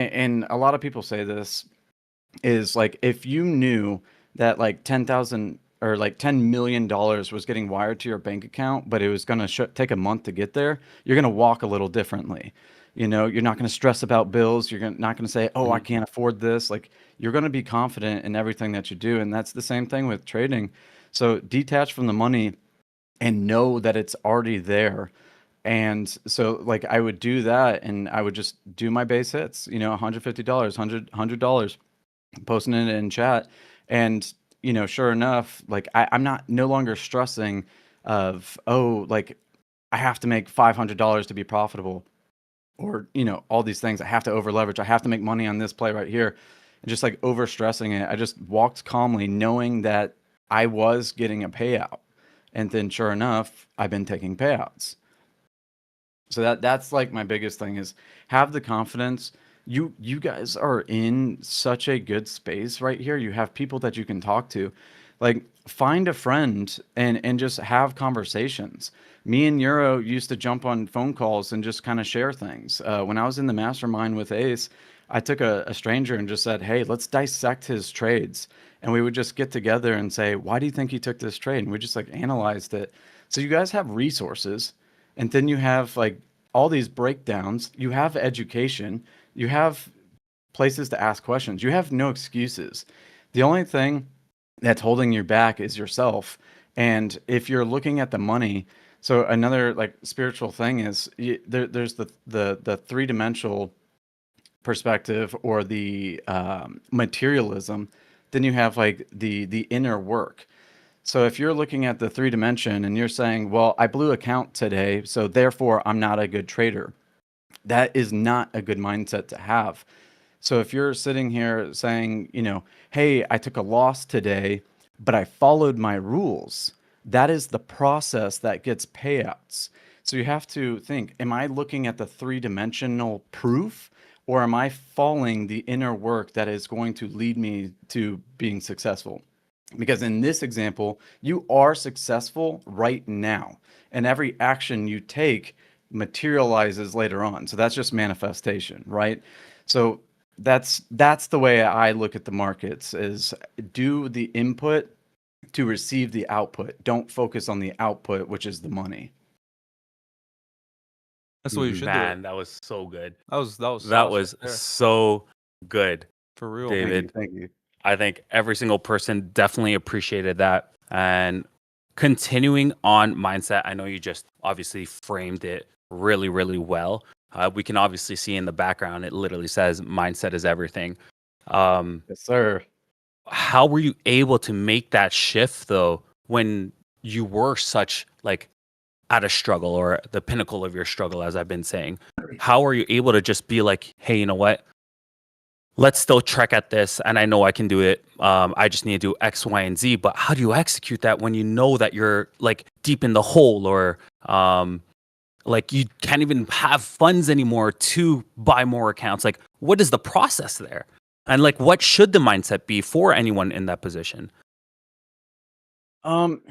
and a lot of people say this is like if you knew that like 10,000 or like $10 million was getting wired to your bank account, but it was going to take a month to get there, you're going to walk a little differently. You know, you're not going to stress about bills. Not going to say, "Oh, I Mhm. can't afford this." Like you're going to be confident in everything that you do, and that's the same thing with trading. So detach from the money and know that it's already there. And so like I would do that and I would just do my base hits, you know, $150, $100, posting it in chat. And, you know, sure enough, like I'm not no longer stressing of, oh, like I have to make $500 to be profitable or, you know, all these things. I have to over leverage. I have to make money on this play right here. And just like over stressing it. I just walked calmly knowing that I was getting a payout. And then sure enough, I've been taking payouts. So that's like my biggest thing is have the confidence. You guys are in such a good space right here. You have people that you can talk to. Like find a friend and just have conversations. Me and Euro used to jump on phone calls and just kind of share things. When I was in the mastermind with Ace, I took a stranger and just said, "Hey, let's dissect his trades." And we would just get together and say, "Why do you think he took this trade?" And we just like analyzed it. So you guys have resources and then you have like all these breakdowns, you have education, you have places to ask questions, you have no excuses. The only thing that's holding you back is yourself. And if you're looking at the money, so another like spiritual thing is there's the three-dimensional perspective or the materialism. Then you have like the inner work. So if you're looking at the three dimension and you're saying, well, I blew a count today, so therefore I'm not a good trader, that is not a good mindset to have. So if you're sitting here saying, you know, hey, I took a loss today, but I followed my rules, that is the process that gets payouts. So you have to think, am I looking at the three-dimensional proof or am I following the inner work that is going to lead me to being successful? Because in this example, you are successful right now, and every action you take materializes later on. So that's just manifestation, right? So that's the way I look at the markets is do the input to receive the output. Don't focus on the output, which is the money. That's the way you should do it. Man, that was so good. That was That sauce right was there. so good, For real. Thank you. David. Thank you. I think every single person definitely appreciated that. And continuing on mindset, I know you just obviously framed it really, really well. We can obviously see in the background, it literally says mindset is everything. Um, Yes, sir. how were you able to make that shift though when you were such like at a struggle or the pinnacle of your struggle, as I've been saying? How are you able to just be like, hey, you know what? Let's still trek at this, and I know I can do it. I just need to do X, Y, and Z. But how do you execute that when you know that you're like deep in the hole, or like you can't even have funds anymore to buy more accounts? Like, what is the process there? And like, what should the mindset be for anyone in that position? Um,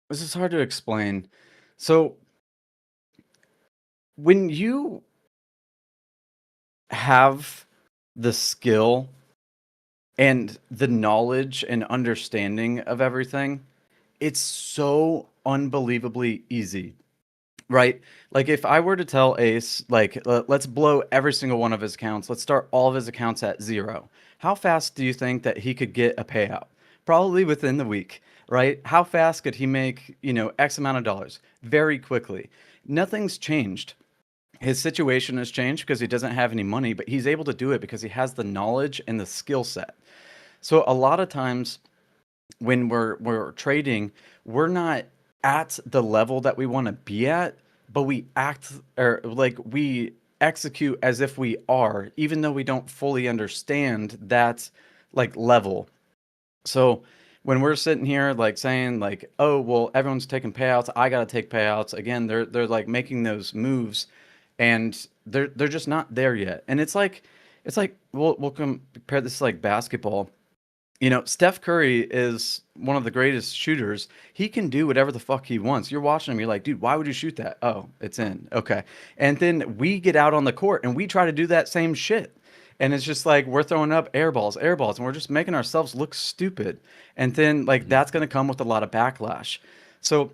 this is hard to explain. So when you have the skill and the knowledge and understanding of everything, it's so unbelievably easy, right? Like if I were to tell Ace, like, let's blow every single one of his accounts, let's start all of his accounts at zero. How fast do you think that he could get a payout? Probably within the week, right? How fast could he make, you know, X amount of dollars? Very quickly. Nothing's changed. His situation has changed because he doesn't have any money, but he's able to do it because he has the knowledge and the skill set. So a lot of times when we're trading, we're not at the level that we want to be at, but we act or like we execute as if we are, even though we don't fully understand that like level. So when we're sitting here like saying like, oh well, everyone's taking payouts, I gotta take payouts. Again, they're like making those moves, and they're just not there yet. And it's like we'll compare this to like basketball Steph Curry is one of the greatest shooters. He can do whatever the fuck he wants. You're watching him, you're like, dude, why would you shoot that? Oh, it's in. Okay. And then we get out on the court and we try to do that same shit. And it's just like we're throwing up air balls, and we're just making ourselves look stupid. And then like Mhm. that's gonna come with a lot of backlash. So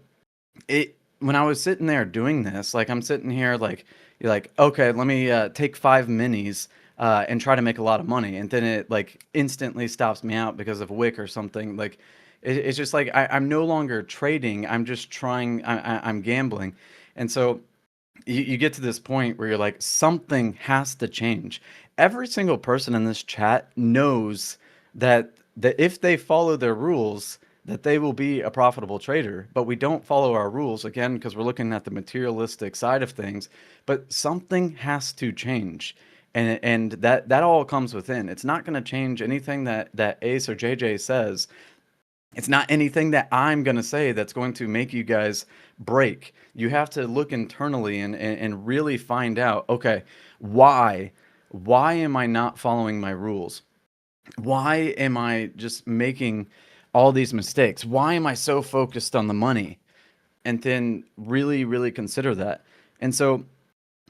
it when I was sitting there doing this, like I'm sitting here like you're like, okay, let me take 5 minis and try to make a lot of money, and then it like instantly stops me out because of Wick or something. Like it's just like I'm no longer trading. I'm just trying. I'm gambling, and so you get to this point where you're like, something has to change. Every single person in this chat knows that if they follow their rules, that they will be a profitable trader. But we don't follow our rules again because we're looking at the materialistic side of things. But something has to change. And that all comes within. It's not going to change anything that Ace or JJ says. It's not anything that I'm going to say that's going to make you guys break. You have to look internally and really find out, okay, why? Why am I not following my rules? Why am I just making all these mistakes? Why am I so focused on the money? And then really, really consider that. And so,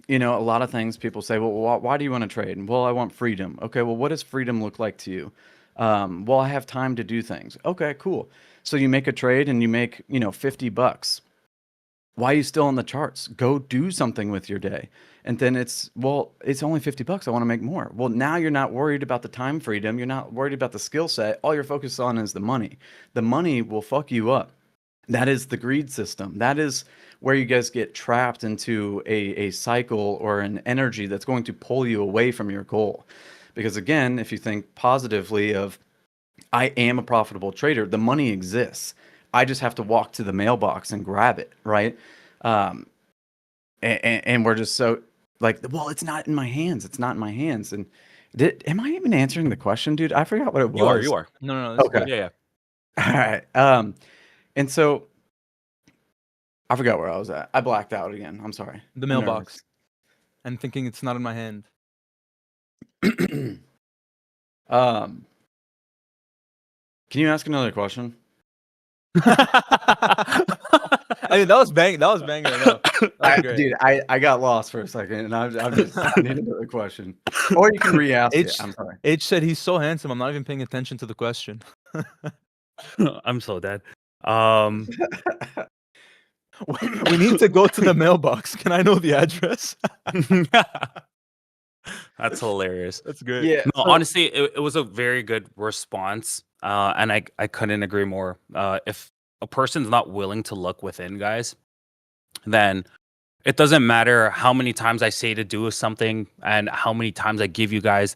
a lot of things people say, well, why do you want to trade? Well, I want freedom. Okay, well, what does freedom look like to you? Well, I have time to do things. Okay, cool. So you make a trade and you make, $50. Why are you still on the charts? Go do something with your day. And then it's only $50. I want to make more. Well, now you're not worried about the time freedom. You're not worried about the skill set. All you're focused on is the money. The money will fuck you up. That is the greed system. That is where you guys get trapped into a cycle or an energy that's going to pull you away from your goal. Because again, if you think positively of, I am a profitable trader, the money exists. I just have to walk to the mailbox and grab it, right? Um, and we're just so like, well, it's not in my hands. It's not in my hands. And am I even answering the question, dude? I forgot what it You are, was. you are. No, no, no, this is Okay. good. Yeah, yeah. All right. And so I forgot where I was at. I blacked out again. I'm sorry. The I'm mailbox. And thinking it's not in my hand. nervous. Can you ask another question? I mean, that was bang. That was banging. I know. That was great. Dude, I got lost for a second, and I'm just I need another question, or you can re-ask it. I'm sorry. H said he's so handsome. I'm not even paying attention to the question. I'm so dead. We need to go to the mailbox. Can I know the address? That's hilarious. That's good. Yeah. No, honestly, it was a very good response, and I couldn't agree more. If a person's not willing to look within, guys, then it doesn't matter how many times I say to do something and how many times I give you guys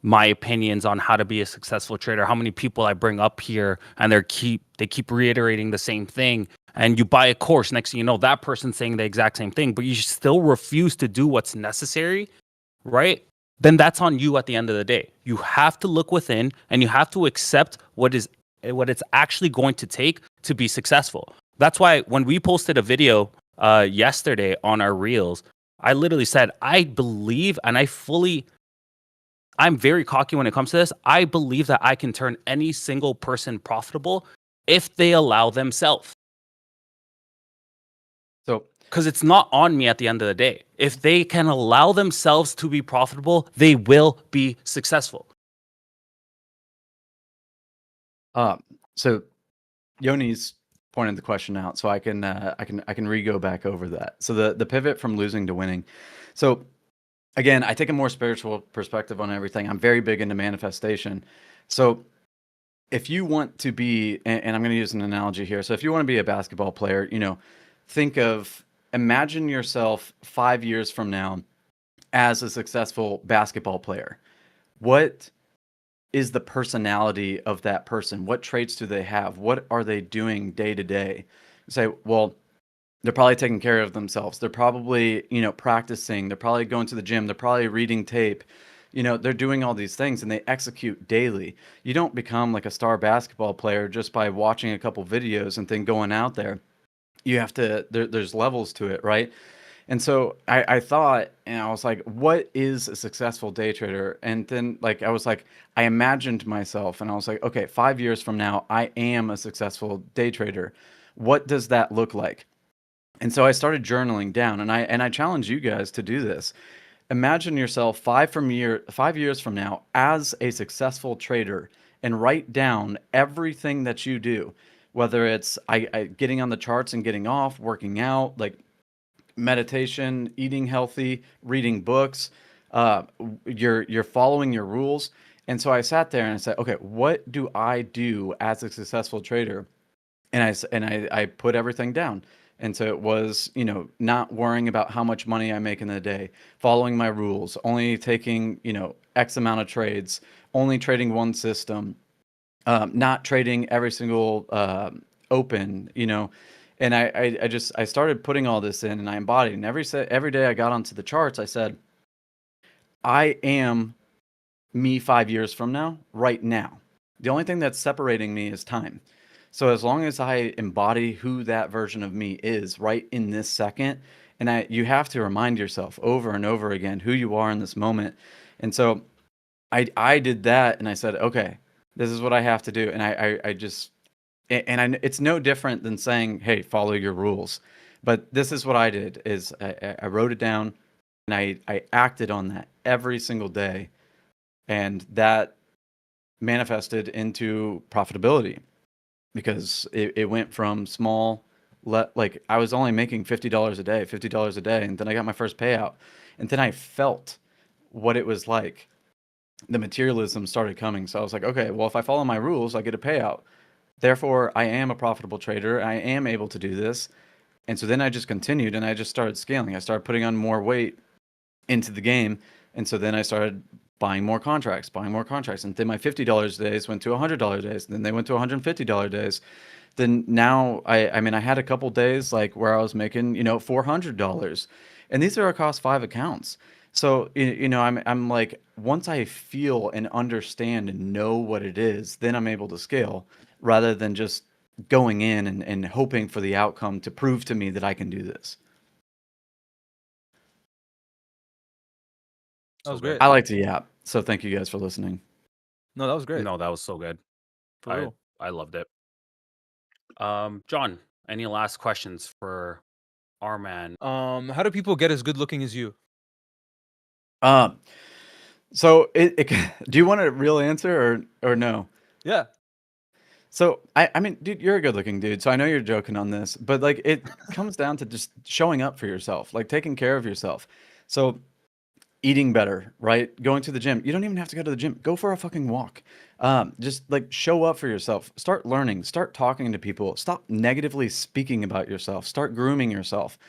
my opinions on how to be a successful trader, how many people I bring up here and they keep reiterating the same thing. And you buy a course, next thing you know, that person's saying the exact same thing, but you still refuse to do what's necessary, right? Then that's on you at the end of the day. You have to look within and you have to accept what it's actually going to take to be successful. That's why when we posted a video yesterday on our reels, I literally said, I believe and I'm very cocky when it comes to this. I believe that I can turn any single person profitable if they allow themselves. So, because it's not on me at the end of the day. If they can allow themselves to be profitable, they will be successful. so Yoni's pointed the question out, so I can re-go back over that. So the pivot from losing to winning. So again, I take a more spiritual perspective on everything. I'm very big into manifestation. So if you want to be, and I'm going to use an analogy here. So if you want to be a basketball player, imagine yourself 5 years from now as a successful basketball player. What is the personality of that person? What traits do they have? What are they doing day to day? Say, well, they're probably taking care of themselves. They're probably, practicing. They're probably going to the gym. They're probably reading tape. They're doing all these things and they execute daily. You don't become like a star basketball player just by watching a couple videos and then going out there. You have to, there's levels to it, right? And so I thought, and I was like, what is a successful day trader? And then like I was like, I imagined myself and I was like, okay, 5 years from now, I am a successful day trader. What does that look like? And so I started journaling down, and I challenge you guys to do this. Imagine yourself 5 years from now as a successful trader, and write down everything that you do, whether it's getting on the charts and getting off, working out, like meditation, eating healthy, reading books. You're following your rules. And so I sat there and I said, okay, what do I do as a successful trader? And I put everything down. And so it was, not worrying about how much money I make in a day, following my rules, only taking, X amount of trades, only trading one system, not trading every single open, And I started putting all this in, and I embodied. And every day I got onto the charts, I said, I am me 5 years from now, right now. The only thing that's separating me is time. So as long as I embody who that version of me is right in this second, and you have to remind yourself over and over again who you are in this moment. And so I did that, and I said, okay, this is what I have to do. And I just, it's no different than saying, hey, follow your rules. But this is what I did is I wrote it down, and I acted on that every single day. And that manifested into profitability, because it went from small, like I was only making $50 a day, and then I got my first payout, and then I felt what it was like. The materialism started coming, so I was like, okay, well, if I follow my rules, I get a payout. Therefore, I am a profitable trader. I am able to do this. And so then I just continued, and I just started scaling. I started putting on more weight into the game, and so then I started buying more contracts, and then my $50 days went to $100 days, and then they went to $150 days. Then now I mean I had a couple days like where I was making $400, and these are across 5 accounts. So I'm like, once I feel and understand and know what it is, then I'm able to scale, rather than just going in and hoping for the outcome to prove to me that I can do this. That was So good. great. I like to yap, so thank you guys for listening. No, that was great. No, that was so good. For I real. I loved it. John, any last questions for our man? How do people get as good looking as you? Um, so do you want a real answer or no? Yeah. So I mean, dude, you're a good looking dude, so I know you're joking on this, but like it comes down to just showing up for yourself, like taking care of yourself. So eating better, right? Going to the gym. You don't even have to go to the gym. Go for a fucking walk. Just like show up for yourself. Start learning. Start talking to people. Stop negatively speaking about yourself. Start grooming yourself.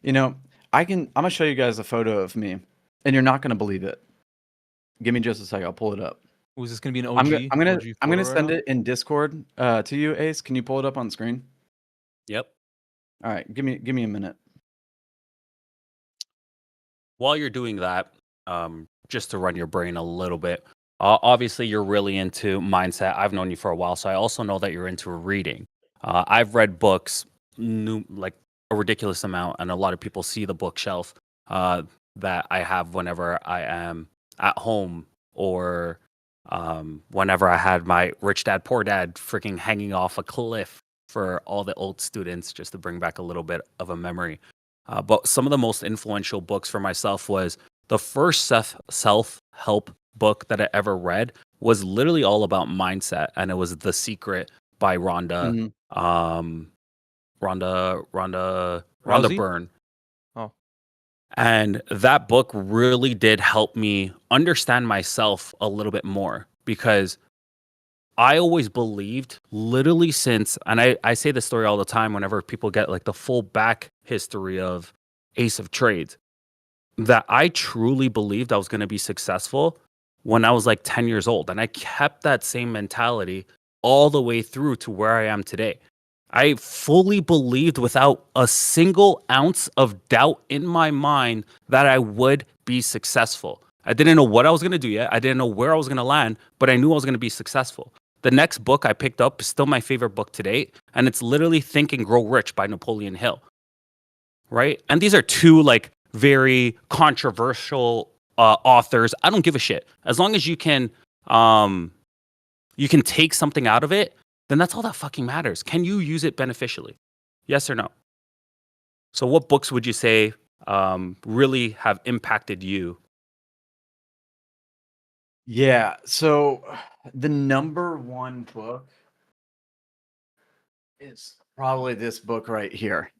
You know, I'm gonna show you guys a photo of me, and you're not gonna believe it. Give me just a second. I'll pull it up. Was this gonna be an I'm OG? gonna I'm gonna OG I'm photo gonna right send now? it in Discord to you, Ace. Can you pull it up on screen? Yep. All right, give me a minute. While you're doing that, just to run your brain a little bit, obviously you're really into mindset. I've known you for a while, so I also know that you're into reading. I've read books, like a ridiculous amount, and a lot of people see the bookshelf that I have whenever I am at home, or whenever I had my Rich Dad Poor Dad freaking hanging off a cliff for all the old students, just to bring back a little bit of a memory. But some of the most influential books for myself was the first self-help book that I ever read was literally all about mindset, and it was The Secret by Mhm. Rhonda Rousey? Byrne. Oh. And that book really did help me understand myself a little bit more, because I always believed, literally since, and I say this story all the time whenever people get like the full back history of Ace of Trades, that I truly believed I was going to be successful when I was like 10 years old. And I kept that same mentality all the way through to where I am today. I fully believed without a single ounce of doubt in my mind that I would be successful. I didn't know what I was going to do yet. I didn't know where I was going to land, but I knew I was going to be successful. The next book I picked up is still my favorite book to date, and it's literally Think and Grow Rich by Napoleon Hill. right? And these are two like very controversial authors. I don't give a shit. As long as you can take something out of it, then that's all that fucking matters. Can you use it beneficially? Yes or no? So what books would you say really have impacted you? Yeah. So the number one book is probably this book right here,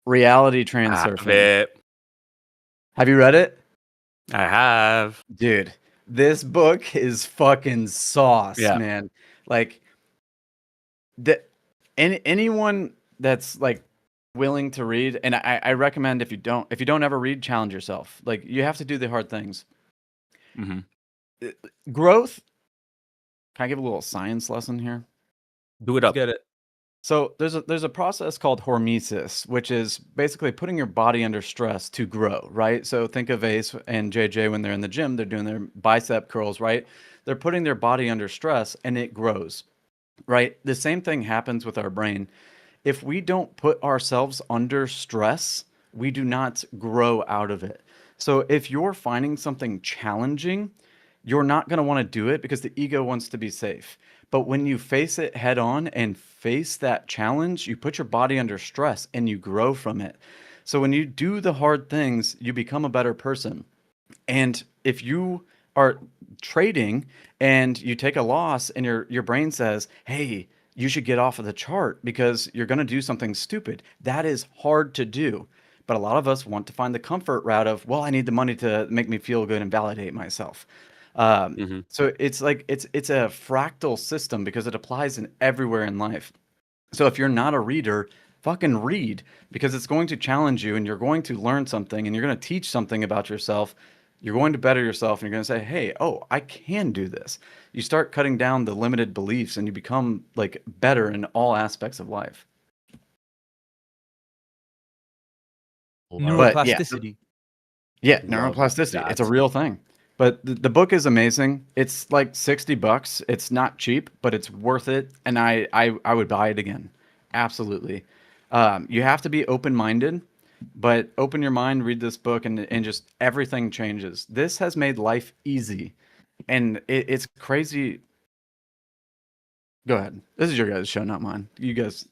Reality I have Transurfing. it. Have you read it? I have. Dude, this book is fucking sauce, Yeah. man. Like the anyone that's like willing to read, and I recommend if you don't ever read, challenge yourself. Like you have to do the hard things. Mm-hmm. Growth. Can I give a little science lesson here? Do it Let's up. get it. So there's a process called hormesis, which is basically putting your body under stress to grow, right? So think of Ace and JJ when they're in the gym, they're doing their bicep curls, right? They're putting their body under stress and it grows, right? The same thing happens with our brain. If we don't put ourselves under stress, we do not grow out of it. So if you're finding something challenging, you're not going to want to do it because the ego wants to be safe. But when you face it head on and face that challenge, you put your body under stress and you grow from it. So when you do the hard things, you become a better person. And if you are trading and you take a loss and your brain says, "Hey, you should get off of the chart because you're going to do something stupid." That is hard to do. But a lot of us want to find the comfort route of, "Well, I need the money to make me feel good and validate myself." Mm-hmm. So it's like it's a fractal system because it applies in everywhere in life. So if you're not a reader, fucking read because it's going to challenge you and you're going to learn something and you're going to teach something about yourself. You're going to better yourself and you're going to say, "Hey, oh, I can do this." You start cutting down the limited beliefs and you become like better in all aspects of life. Love it. But yeah, Neuroplasticity. yeah, Love neuroplasticity. It's a that. real thing. But the book is amazing. It's like $60. It's not cheap, but it's worth it. And I would buy it again. Absolutely. You have to be open-minded, but open your mind, read this book, and just everything changes. This has made life easy. And it's crazy. Go ahead. This is your guys' show, not mine. You guys.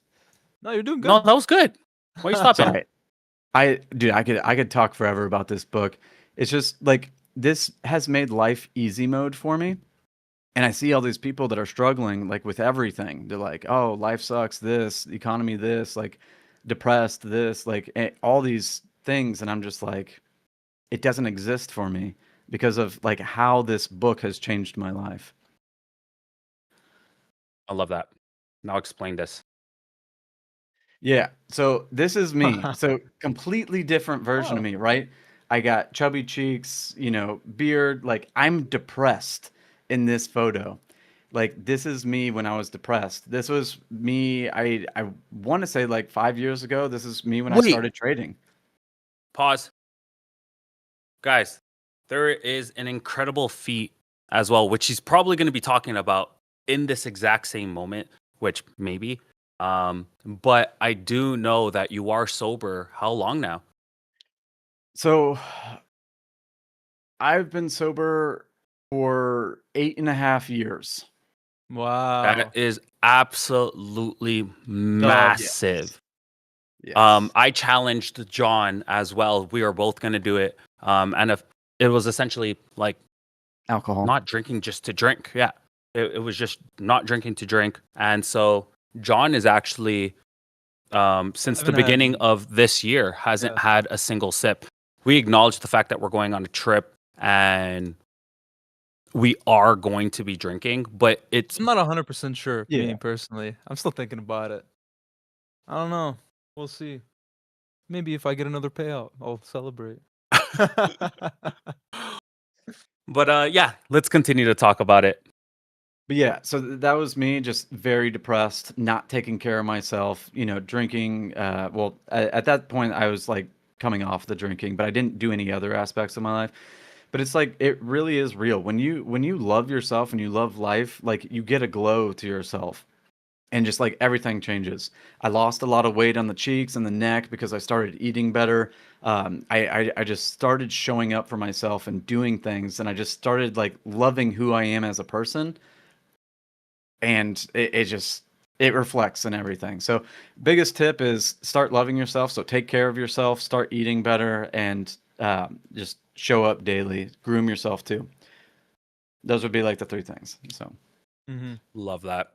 No, you're doing good. No, that was good. Why are you stopping? Sorry. Dude, I could talk forever about this book. It's just like this has made life easy mode for me. And I see all these people that are struggling like with everything. They're like, "Oh, life sucks, this, economy this, like depressed this, like all these things." And I'm just like, it doesn't exist for me because of like how this book has changed my life. I love that. Now explain this. Yeah. So this is me. So completely different version of Oh. me, right? I got chubby cheeks, beard. Like I'm depressed in this photo. Like this is me when I was depressed. This was me. I want to say like 5 years ago. This is me when I Wait. started trading. Pause. Guys, there is an incredible feat as well, which he's probably going to be talking about in this exact same moment, which maybe. But I do know that you are sober. How long now? So I've been sober for 8.5 years. Wow. That is absolutely Yes. massive. Yes. I challenged John as well. We were both going to do it. And if it was essentially like Alcohol. not drinking just to drink. Yeah. It was just not drinking to drink. And so John is actually, since the Haven't had- beginning of this year, hasn't Yeah. had a single sip. We acknowledge the fact that we're going on a trip and we are going to be drinking, but it's I'm not 100% sure, Yeah. me personally. I'm still thinking about it. I don't know. We'll see. Maybe if I get another payout, I'll celebrate. but yeah, let's continue to talk about it. But yeah, so that was me, just very depressed, not taking care of myself, drinking. Well, at that point, I was like coming off the drinking, but I didn't do any other aspects of my life. But it's like it really is real when you love yourself and you love life, like you get a glow to yourself. and just like everything changes. I lost a lot of weight on the cheeks and the neck because I started eating better. I just started showing up for myself and doing things, and I just started like loving who I am as a person, and it just it reflects in everything. So biggest tip is start loving yourself. So take care of yourself, start eating better, and just show up daily. Groom yourself too. Those would be like the three things. So Mm-hmm. Love that.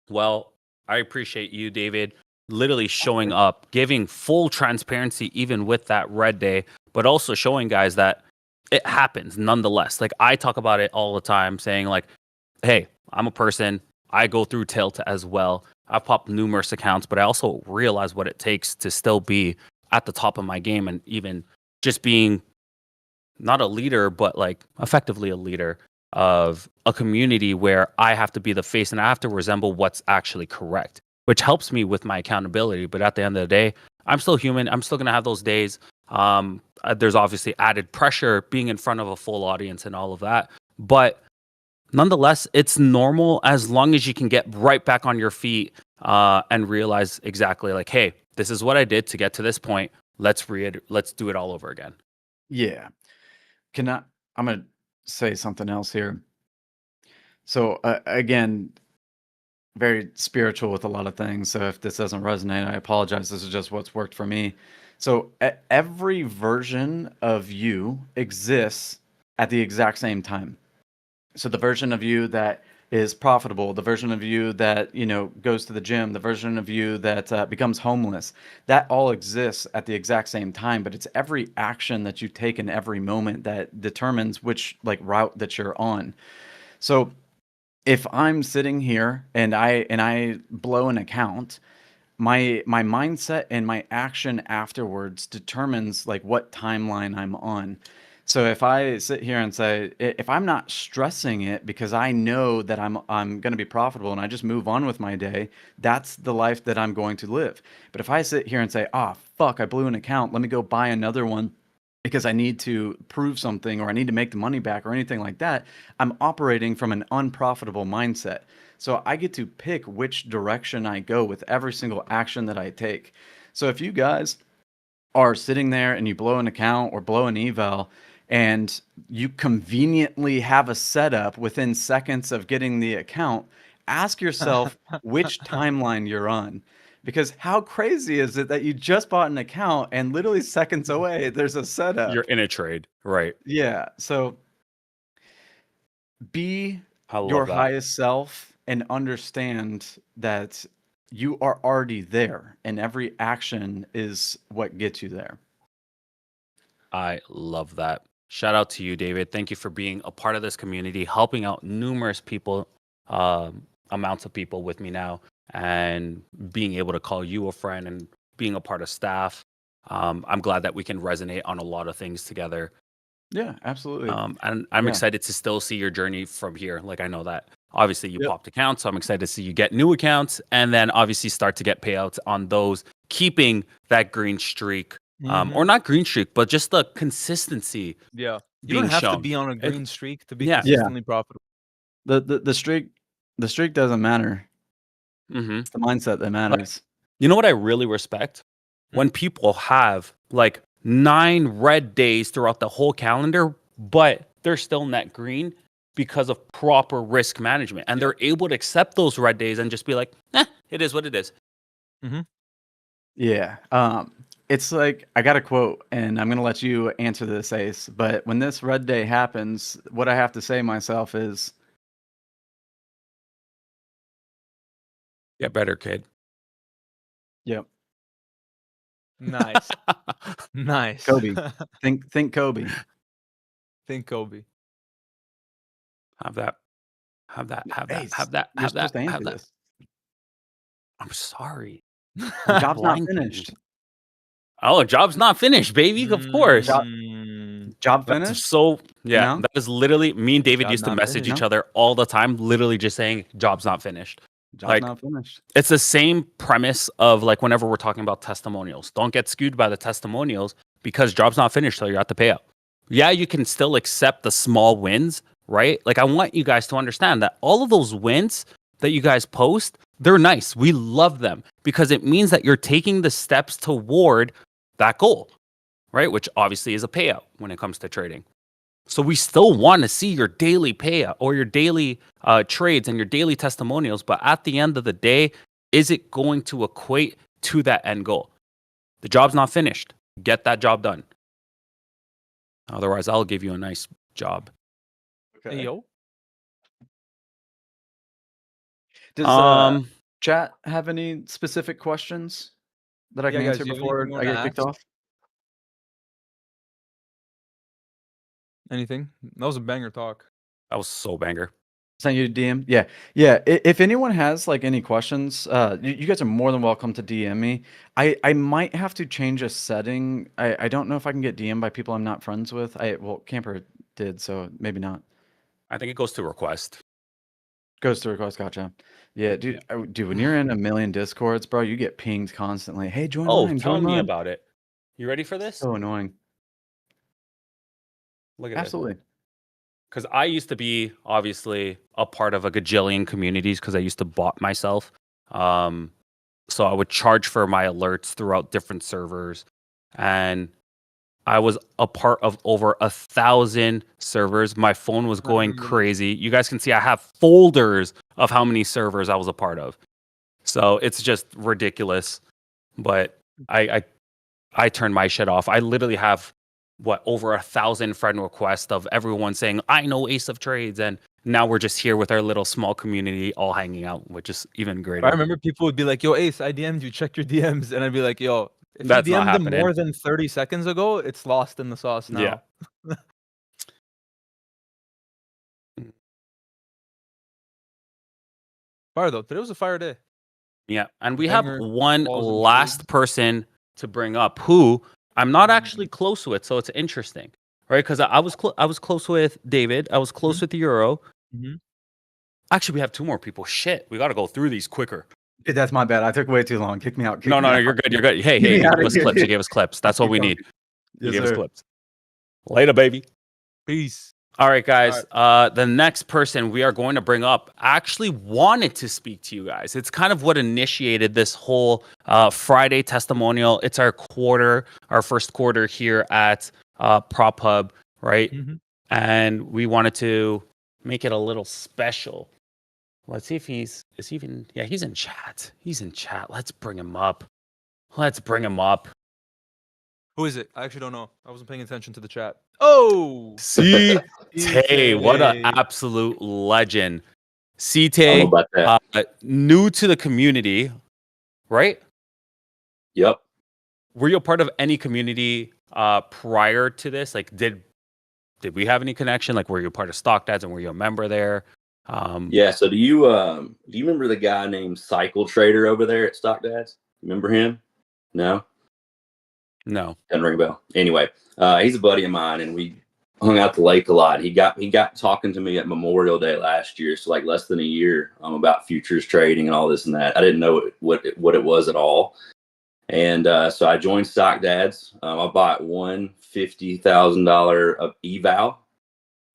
Well, I appreciate you, David, literally showing up, giving full transparency, even with that red day, but also showing guys that it happens nonetheless. Like I talk about it all the time, saying like, hey, I'm a person. I go through tilt as well. I've popped numerous accounts, but I also realize what it takes to still be at the top of my game and even just being not a leader, but like effectively a leader of a community where I have to be the face and I have to resemble what's actually correct, which helps me with my accountability. But at the end of the day, I'm still human. I'm still going to have those days. There's obviously added pressure being in front of a full audience and all of that. But nonetheless, it's normal as long as you can get right back on your feet and realize exactly like, hey, this is what I did to get to this point. Let's do it all over again. yeah, I'm gonna say something else here. So again, very spiritual with a lot of things. So if this doesn't resonate, I apologize. This is just what's worked for me. So every version of you exists at the exact same time. So the version of you that is profitable, the version of you that goes to the gym, the version of you that becomes homeless, that all exists at the exact same time. But it's every action that you take in every moment that determines which like route that you're on. So if I'm sitting here and I blow an account, my mindset and my action afterwards determines like what timeline I'm on. So if I sit here and say, if I'm not stressing it because I know that I'm going to be profitable and I just move on with my day, that's the life that I'm going to live. But if I sit here and say, ah, fuck, I blew an account, let me go buy another one because I need to prove something or I need to make the money back or anything like that, I'm operating from an unprofitable mindset. So I get to pick which direction I go with every single action that I take. So if you guys are sitting there and you blow an account or blow an eval and you conveniently have a setup within seconds of getting the account, ask yourself which timeline you're on. Because how crazy is it that you just bought an account and literally seconds away there's a setup? You're in a trade, right? Yeah. So be I love your that. highest self and understand that you are already there and every action is what gets you there. I love that. Shout out to you, David. Thank you for being a part of this community, helping out numerous people, amounts of people with me now, and being able to call you a friend and being a part of staff. I'm glad that we can resonate on a lot of things together. Yeah, absolutely. And I'm Yeah. excited to still see your journey from here. Like I know that obviously you Yep. popped accounts, so I'm excited to see you get new accounts and then obviously start to get payouts on those, keeping that green streak. Or not green streak, but just the consistency Yeah. You being don't have to shown. be on a It- green streak to be yeah. consistently profitable. The streak doesn't matter. hmm It's the mindset that matters. You know what I really respect? When people have like 9 red days throughout the whole calendar, but they're still net green because of proper risk management. And they're able to accept those red days and just be like, it is what it is. Yeah. It's like I got a quote, and I'm gonna let you answer this, Ace. But when this red day happens, what I have to say myself is, Get better, kid. "Yep, Nice. Nice. Kobe. Think Kobe." Think Kobe. Have that. Have that. Have that. Ace, Have that. you're Have supposed that. to Have answer that. this. I'm sorry. The job's not Blanking. finished. Oh, job's not finished, baby. Of course. Job That's finished? so yeah. No? That is literally me and David Job used to not message finished. each other all the time, literally just saying job's not finished. Job's Like, not finished. It's the same premise of like whenever we're talking about testimonials. Don't get skewed by the testimonials because job's not finished till you're at the payout. Yeah, you can still accept the small wins, right? Like I want you guys to understand that all of those wins that you guys post, they're nice. We love them because it means that you're taking the steps toward that goal, right? Which obviously is a payout when it comes to trading. So we still want to see your daily payout or your daily trades and your daily testimonials. But at the end of the day, is it going to equate to that end goal? The job's not finished. Get that job done. Otherwise, I'll give you a nice job. Hey, yo. Does chat have any specific questions that I can Yeah, guys, answer do you have before anything you I wanna get kicked ask? off? Anything? That was a banger talk. That was so banger. Send you a DM? Yeah. Yeah. If anyone has like any questions, you guys are more than welcome to DM me. I might have to change a setting. I don't know if I can get DM by people I'm not friends with. Well, Camper did, so maybe not. I think it goes to request. Goes to request, gotcha. Yeah, dude. Dude, when you're in a million discords, bro, you get pinged constantly. Hey, join Oh, mine, tell join me mine. about it. You ready for this? So annoying. Look at Absolutely. Because I used to be obviously a part of a gajillion communities because I used to bot myself. So I would charge for my alerts throughout different servers, and I was a part of over 1,000 servers. My phone was going remember that. crazy. You guys can see I have folders of how many servers I was a part of. So it's just ridiculous. But I turned my shit off. I literally have over 1,000 friend requests of everyone saying, I know Ace of Trades. And now we're just here with our little small community all hanging out, which is even greater. I remember people would be like, yo, Ace, I DM'd you, check your DMs. And I'd be like, yo, if That's you not DM'd them happening. more than 30 seconds ago, it's lost in the sauce now. Yeah. Fire though. Today was a fire day. Yeah. And we Banger, have one balls and last trades. person to bring up who I'm not actually close with. So it's interesting, right? Because I was close with David. I was close with Euro. Mhm. Actually, we have two more people. Shit. We got to go through these quicker. That's my bad. I took way too long. Kick me out. No, you're good. You're good. Hey, Get me you outta gave us here, clips. You dude. gave us clips. That's what we need. You Yes, gave us sir. clips. Later, baby. Peace. All right, guys. The next person we are going to bring up actually wanted to speak to you guys. It's kind of what initiated this whole Friday testimonial. It's our first quarter here at Prophub, right? Mhm. And we wanted to make it a little special. Let's see if he's in chat. He's in chat. Let's bring him up. Who is it? I actually don't know. I wasn't paying attention to the chat. Oh, See, Tay, what an Tay. absolute legend. See, I Tay, don't know about that. new to the community, right? Yep. Were you a part of any community prior to this? Like, did we have any connection? Like, were you a part of Stock Dads and were you a member there? Yeah. So do you remember the guy named Cycle Trader over there at Stock Dads? Remember him? No? No. Doesn't ring a bell. Anyway, he's a buddy of mine and we hung out the lake a lot. He got talking to me at Memorial Day last year, so like less than a year, about futures trading and all this and that. I didn't know what it was at all. And so I joined Stock Dads. I bought one $50,000 of eval,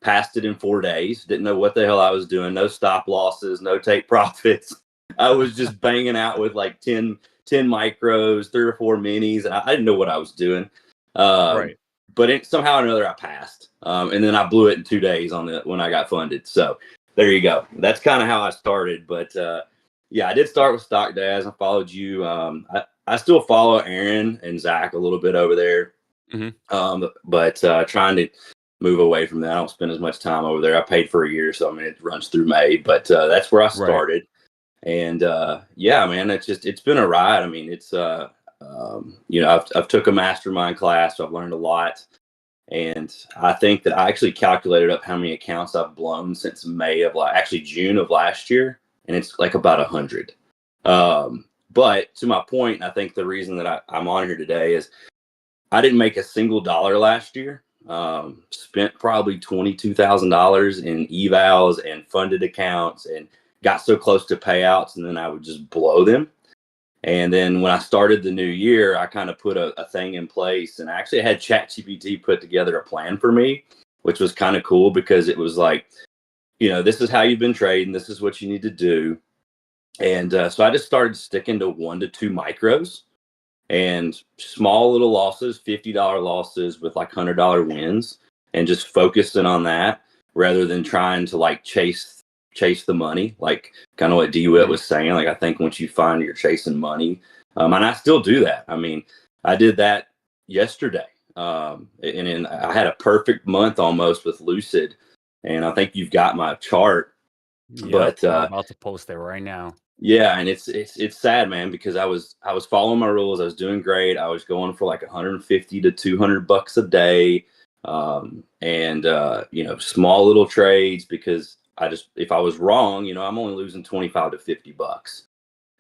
passed it in 4 days. Didn't know what the hell I was doing. No stop losses, no take profits. I was just banging out with like 10 micros, 3 or 4 minis. And I didn't know what I was doing. Right. But somehow or another I passed. And then I blew it in 2 days when I got funded. So there you go. That's kind of how I started. But yeah, I did start with Stock Dads. I followed you. I still follow Aaron and Zach a little bit over there. Mm-hmm. But trying to move away from that. I don't spend as much time over there. I paid for a year, so I mean it runs through May. But that's where I started. And yeah, man, it's been a ride. I mean, it's I've took a mastermind class, so I've learned a lot. And I think that I actually calculated up how many accounts I've blown since June of last year, and it's like about 100. But to my point, I think the reason that I'm on here today is I didn't make a single dollar last year. Spent probably $22,000 in evals and funded accounts and got so close to payouts, and then I would just blow them. And then when I started the new year, I kind of put a thing in place, and I actually had ChatGPT put together a plan for me, which was kind of cool because it was like, this is how you've been trading. This is what you need to do. And so I just started sticking to 1 to 2 micros and small little losses, $50 losses with like $100 wins, and just focusing on that rather than trying to like chase the money, like kind of what DeWitt was saying. Like I think once you find you're chasing money, and I still do that. I mean, I did that yesterday, and I had a perfect month almost with Lucid, and I think you've got my chart. Yep, But I'm about to post it right now. yeah, and it's sad, man, because I was following my rules. I was doing great. I was going for like 150 to 200 bucks a day, and small little trades, because if I was wrong, I'm only losing 25 to 50 bucks.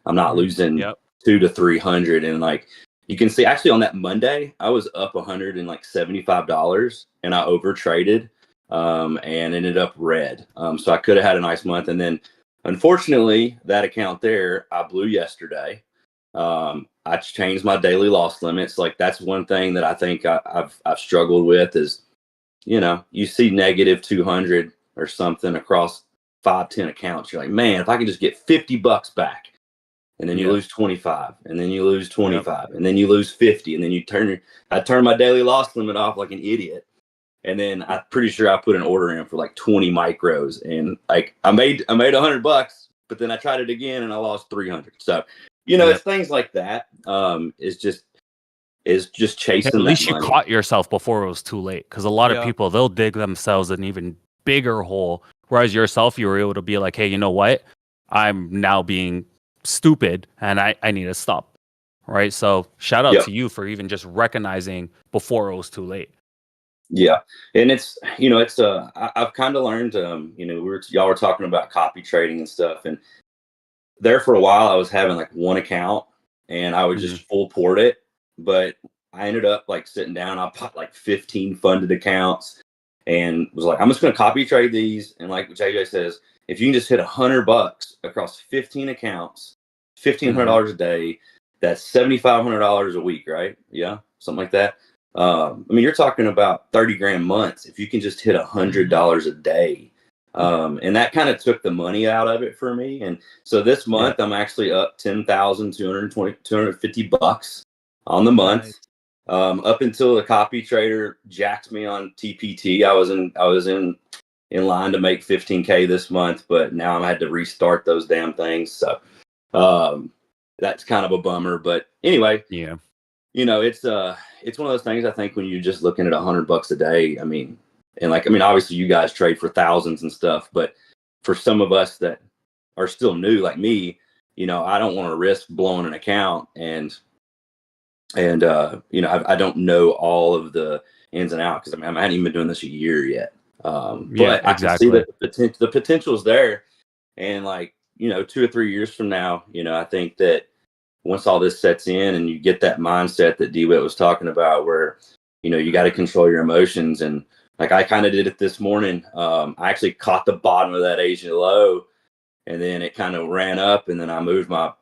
I'm not losing Yep. 2 to 300, and like you can see, actually on that Monday, I was up $175, and I over traded, and ended up red. So I could have had a nice month, and then unfortunately, that account there, I blew yesterday. I changed my daily loss limits. Like that's one thing that I think I've struggled with is, you see negative 200 or something across 5-10 accounts. You're like, man, if I can just get $50 back, and then you lose 25, and then you lose 25, and then you lose 50, and then I turn my daily loss limit off like an idiot. And then I'm pretty sure I put an order in for like 20 micros, and like I made $100, but then I tried it again and I lost 300. So, it's things like that. Is just chasing At least that you money. caught yourself before it was too late. Because a lot of people, they'll dig themselves an even bigger hole. Whereas yourself, you were able to be like, hey, you know what? I'm now being stupid and I need to stop. Right. So shout out to you for even just recognizing before it was too late. Yeah. And it's, I've kind of learned, y'all were talking about copy trading and stuff. And there for a while, I was having like one account and I would just full port it. But I ended up like sitting down, I bought like 15 funded accounts and was like, I'm just going to copy trade these. And like JJ says, if you can just hit $100 across 15 accounts, $1,500 a day, that's $7,500 a week, right? Yeah. Something like that. I mean, you're talking about 30 grand months if you can just hit $100 a day. And that kind of took the money out of it for me. And so this month I'm actually up $10,250 on the month. Nice. Up until the copy trader jacked me on TPT, I was in line to make 15K this month, but now I had to restart those damn things. So that's kind of a bummer. But anyway, it's one of those things. I think when you're just looking at $100 a day, I mean, obviously you guys trade for thousands and stuff, but for some of us that are still new, like me, I don't want to risk blowing an account and I don't know all of the ins and outs, because I hadn't even been doing this a year yet. But I can see that the potential is there, and 2 or 3 years from now, I think that once all this sets in and you get that mindset that DeWitt was talking about, where you got to control your emotions, and like I kind of did it this morning. I actually caught the bottom of that Asian low, and then it kind of ran up, and then I moved my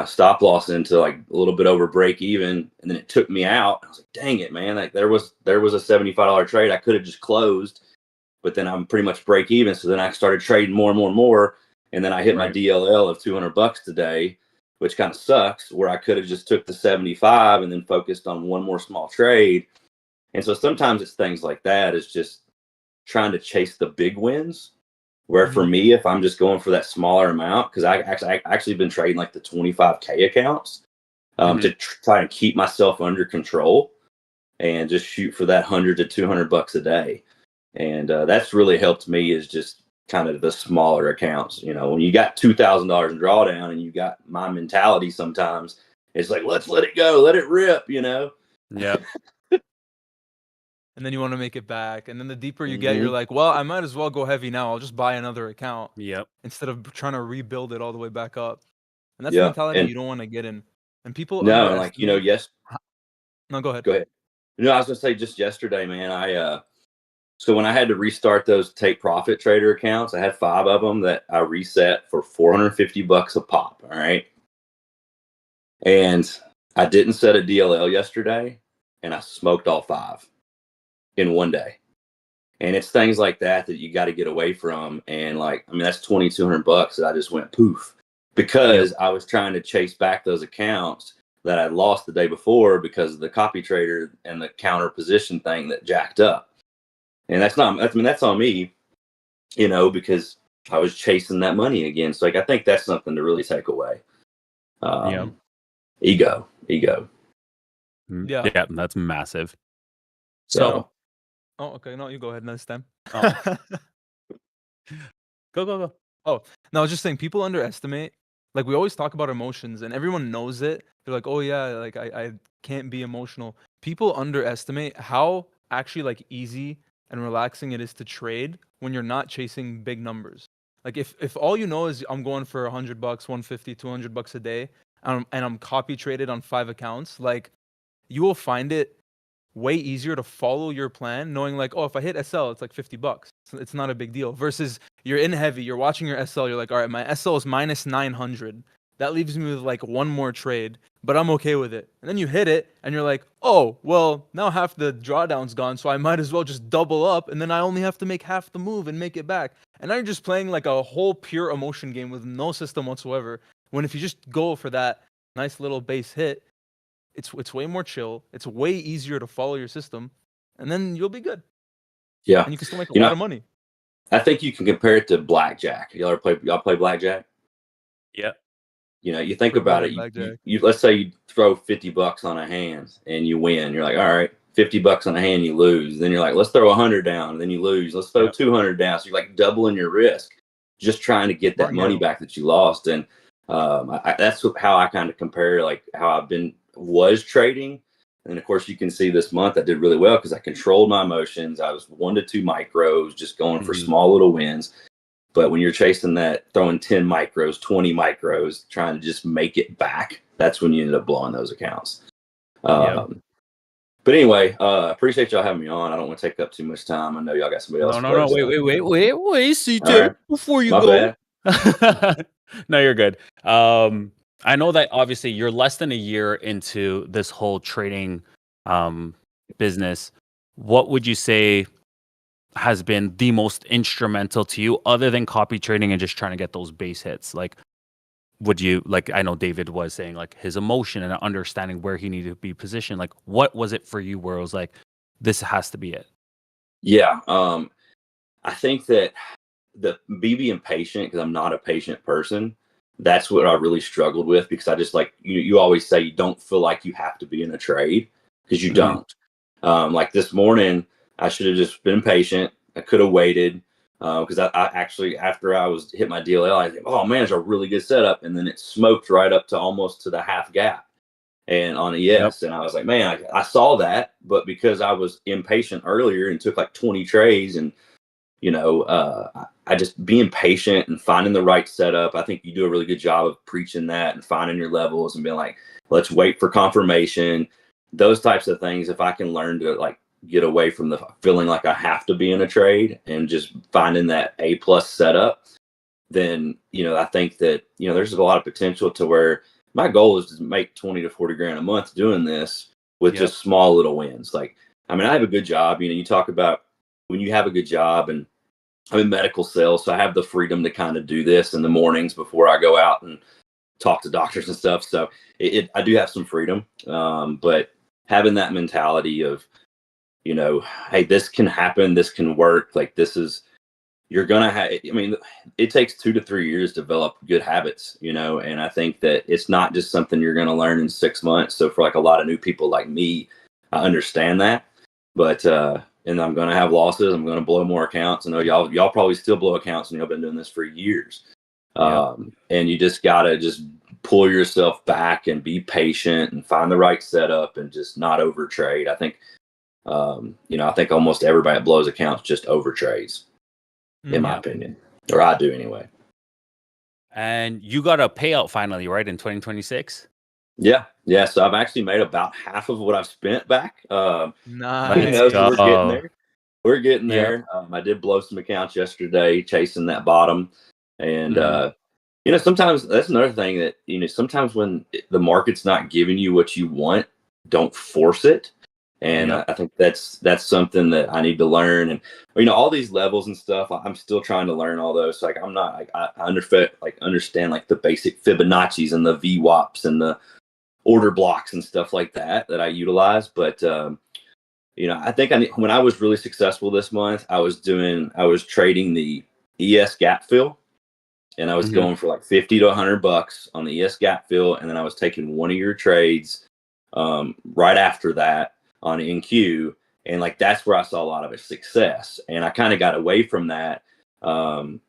stop loss into like a little bit over break even, and then it took me out. I was like, dang it, man. Like there was a $75 trade I could have just closed, but then I'm pretty much break even. So then I started trading more and more and more. And then I hit my DLL of $200 today, which kind of sucks, where I could have just took the 75 and then focused on one more small trade. And so sometimes it's things like that. It's just trying to chase the big wins. Where for me, if I'm just going for that smaller amount, because I actually been trading like the 25K accounts to try and keep myself under control and just shoot for that 100 to 200 bucks a day. And that's really helped me, is just kind of the smaller accounts. When you got $2,000 in drawdown and you got my mentality, sometimes it's like, let's let it go, let it rip, Yeah. And then you want to make it back. And then the deeper you get, you're like, well, I might as well go heavy now. I'll just buy another account. Yep. Instead of trying to rebuild it all the way back up. And that's the mentality you don't want to get in. And people underestimate. yes. No, go ahead. Go ahead. I was gonna say, just yesterday, man, so when I had to restart those take profit trader accounts, I had 5 of them that I reset for $450 a pop. All right. And I didn't set a DLL yesterday, and I smoked all 5 in one day. And it's things like that you got to get away from. And that's $2,200 that I just went poof. because I was trying to chase back those accounts that I lost the day before because of the copy trader and the counter position thing that jacked up. And that's on me, because I was chasing that money again. So like, I think that's something to really take away. Ego. Yeah, that's massive. So, okay. No, you go ahead next time. Oh. Go. Oh, no, I was just saying people underestimate. Like we always talk about emotions, and everyone knows it. They're like, "Oh yeah, like I can't be emotional." People underestimate how actually like easy and relaxing it is to trade when you're not chasing big numbers. Like if all you know is I'm going for $100, 150, $200 a day, and I'm copy traded on 5 accounts, like you will find it way easier to follow your plan, knowing like, oh, if I hit SL, it's like $50. It's not a big deal. Versus you're in heavy, you're watching your SL, you're like, all right, my SL is minus 900. That leaves me with like one more trade, but I'm okay with it. And then you hit it, and you're like, oh, well, now half the drawdown's gone, so I might as well just double up, and then I only have to make half the move and make it back. And now you're just playing like a whole pure emotion game with no system whatsoever. When if you just go for that nice little base hit, it's way more chill. It's way easier to follow your system, and then you'll be good. Yeah, and you can still make a lot of money. I think you can compare it to blackjack. Y'all play blackjack? Yeah. You think about it. You let's say you throw $50 on a hand and you win. You're like, all right, $50 on a hand, you lose. Then you're like, let's throw 100 down, and then you lose. Let's throw 200 down. So you're like doubling your risk, just trying to get that money back that you lost. And that's how I kind of compare like how was trading. And of course you can see this month I did really well because I controlled my emotions. I was 1 to 2 micros, just going for small little wins. But when you're chasing that, throwing 10 micros, 20 micros, trying to just make it back, that's when you end up blowing those accounts. But anyway, appreciate y'all having me on. I don't want to take up too much time. I know y'all got somebody else. No. Wait, CJ, right. before you My go. bad. No, you're good. I know that obviously you're less than a year into this whole trading business. What would you say has been the most instrumental to you other than copy trading and just trying to get those base hits? Like, I know David was saying like his emotion and understanding where he needed to be positioned. Like, what was it for you where it was like, this has to be it? Yeah. I think that me being patient, because I'm not a patient person, that's what I really struggled with, because I just like, you always say you don't feel like you have to be in a trade, because you don't. Like this morning, I should have just been patient. I could have waited, because I actually, after I hit my DLL, I think, oh man, it's a really good setup. And then it smoked right up to almost to the half gap and on a yes. And I was like, man, I saw that, but because I was impatient earlier and took like 20 trades, and I just being patient and finding the right setup. I think you do a really good job of preaching that and finding your levels and being like, let's wait for confirmation, those types of things. If I can learn to like get away from the feeling like I have to be in a trade and just finding that A+ setup, then, I think that, there's a lot of potential to where my goal is to make 20 to 40 grand a month doing this with just small little wins. Like, I have a good job. You talk about when you have a good job, and I'm in medical sales, so I have the freedom to kind of do this in the mornings before I go out and talk to doctors and stuff. So I do have some freedom, but having that mentality of, hey, this can happen, this can work. Like you're going to have, it takes 2 to 3 years to develop good habits, and I think that it's not just something you're going to learn in 6 months. So for like a lot of new people like me, I understand that, but, and I'm going to have losses. I'm going to blow more accounts. I know y'all probably still blow accounts, and y'all been doing this for years. And you just got to just pull yourself back and be patient and find the right setup and just not over trade. I think, I think almost everybody that blows accounts just over trades, in my opinion, or I do anyway. And you got a payout finally, right? In 2026? Yeah. So I've actually made about half of what I've spent back. Nice. We're getting there. I did blow some accounts yesterday, chasing that bottom. And, sometimes that's another thing that, sometimes when the market's not giving you what you want, don't force it. And Yep. I think that's something that I need to learn. And all these levels and stuff, I'm still trying to learn all those. So, like, I'm not, like, I understand like the basic Fibonacci's and the VWAPs and the order blocks and stuff like that I utilize. But I think when I was really successful this month, I was trading the ES gap fill, and I was Mhm. going for like $50 to $100 on the ES gap fill, and then I was taking one of your trades right after that on NQ, and like that's where I saw a lot of success. And I kind of got away from that. And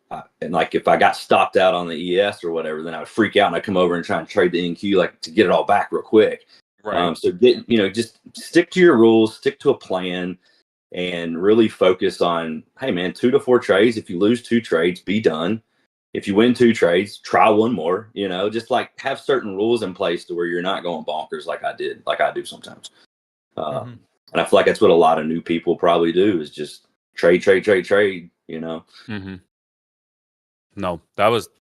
like if I got stopped out on the ES or whatever, then I would freak out and I'd come over and try and trade the NQ like to get it all back real quick. Right. So just stick to your rules, stick to a plan, and really focus on, hey man, 2 to 4 trades. If you lose 2 trades, be done. If you win 2 trades, try one more. Just like have certain rules in place to where you're not going bonkers like I do sometimes. And I feel like that's what a lot of new people probably do is just trade. Mm-hmm. No,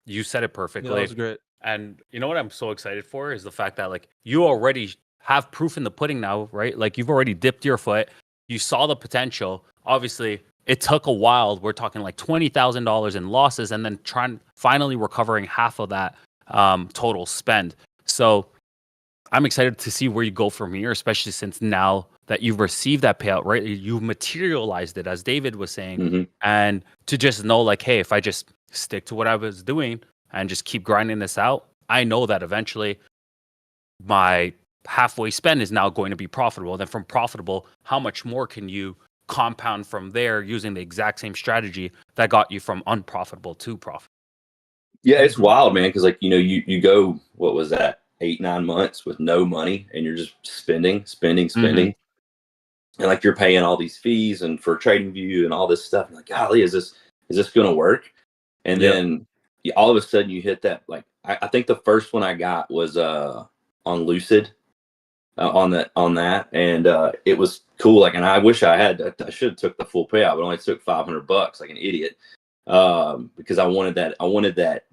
you said it Yeah, perfectly. that was great. And you know what I'm so excited for is the fact that like you already have proof in the pudding now, right? Like you've already dipped your foot. You saw the potential. Obviously, it took a while. We're talking like $20,000 in losses and then finally recovering half of that total spend. So I'm excited to see where you go from here, especially since now that you've received that payout, right? You've materialized it, as David was saying. Mm-hmm. And to just know, like, hey, if I just stick to what I was doing and just keep grinding this out, I know that eventually my halfway spend is now going to be profitable. Then from profitable, how much more can you compound from there using the exact same strategy that got you from unprofitable to profitable? Yeah, it's wild, man. Because like you go, what was that, 8-9 months with no money, and you're just spending, and like you're paying all these fees and for TradingView and all this stuff. And like, golly, is this going to work? And then all of a sudden you hit that. Like I think the first one I got was on Lucid. On that, and it was cool. Like, and I wish I should have took the full payout, but only took $500 like an idiot, because I wanted that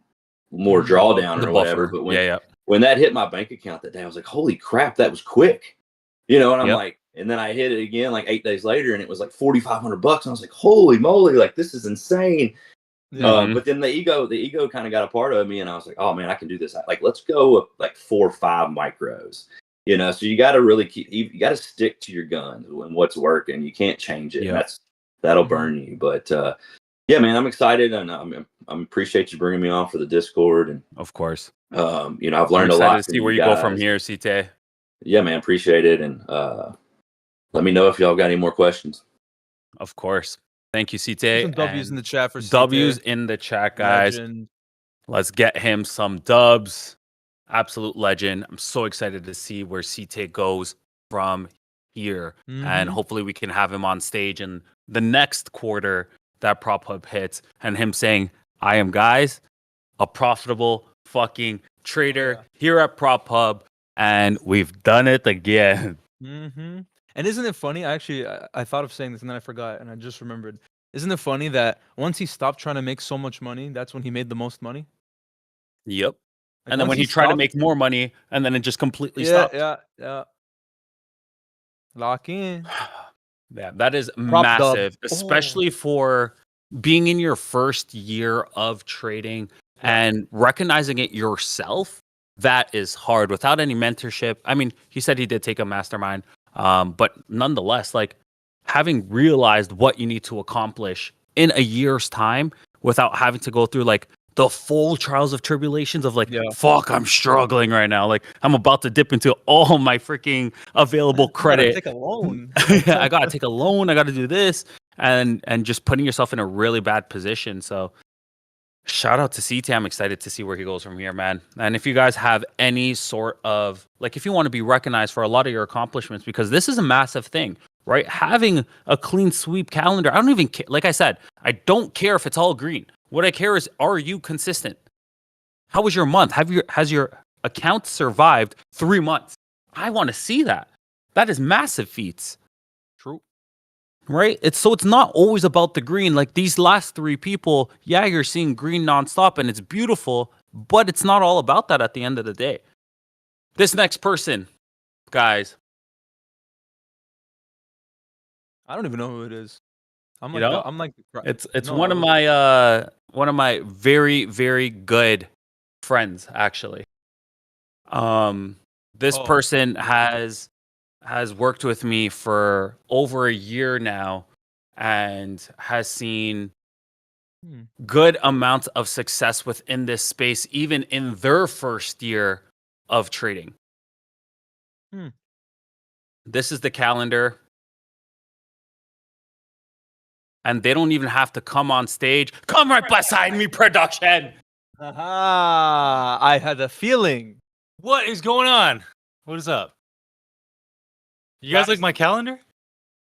more drawdown The or whatever. buffer. But when that hit my bank account that day, I was like, holy crap, that was quick, and I'm like, and then I hit it again like 8 days later, and it was like $4,500, and I was like, holy moly, like this is insane. But then the ego kind of got a part of me, and I was like, oh man, I can do this. Like, let's go with like 4 or 5 micros. So you got to you got to stick to your guns and what's working. You can't change it. And that'll burn you. But yeah, man, I'm excited, and I appreciate you bringing me on for the Discord. And of course, I've learned a lot. To see where you go from here, Site. Yeah, man, appreciate it, and let me know if y'all got any more questions. Of course, thank you, Site. Some W's in the chat for W's in the chat, guys. Legend. Let's get him some dubs. Absolute legend. I'm so excited to see where Site goes from here. And hopefully we can have him on stage in the next quarter that Prophub hits and him saying, I am, guys, a profitable fucking trader here at Prophub, and we've done it again. And isn't it funny? Actually, I thought of saying this and then I forgot and I just remembered. Isn't it funny that once he stopped trying to make so much money, that's when he made the most money? Yep. Like, and then when he tried to make more money, and then it just completely stopped. Yeah. Lock in. Yeah, that is Prop massive, dub. especially for being in your first year of trading and recognizing it yourself. That is hard without any mentorship. I mean, he said he did take a mastermind, but nonetheless, like having realized what you need to accomplish in a year's time without having to go through like the full trials of tribulations of like, fuck, I'm struggling right now. Like I'm about to dip into all my freaking available credit. Take a loan. I gotta take a loan. I gotta do this, and just putting yourself in a really bad position. So, shout out to CT. I'm excited to see where he goes from here, man. And if you guys have any sort of like, if you want to be recognized for a lot of your accomplishments, because this is a massive thing, right? Having a clean sweep calendar. I don't even care. Like I said, I don't care if it's all green. What I care is, are you consistent? How was your month? Has your account survived 3 months? I want to see that. That is massive feats. True. Right? It's not always about the green. Like these last 3 people, you're seeing green nonstop and it's beautiful, but it's not all about that at the end of the day. This next person, guys, I don't even know who it is. I'm You like know? I'm like It's no, one I of don't. my very, very good friends, actually. This Oh, person has worked with me for over a year now and has seen hmm. good amounts of success within this space, even in their first year of trading. Hmm. This is the calendar, and they don't even have to come on stage. Come right beside me, production. Haha, I had a feeling. What is going on? What is up? You guys like my calendar?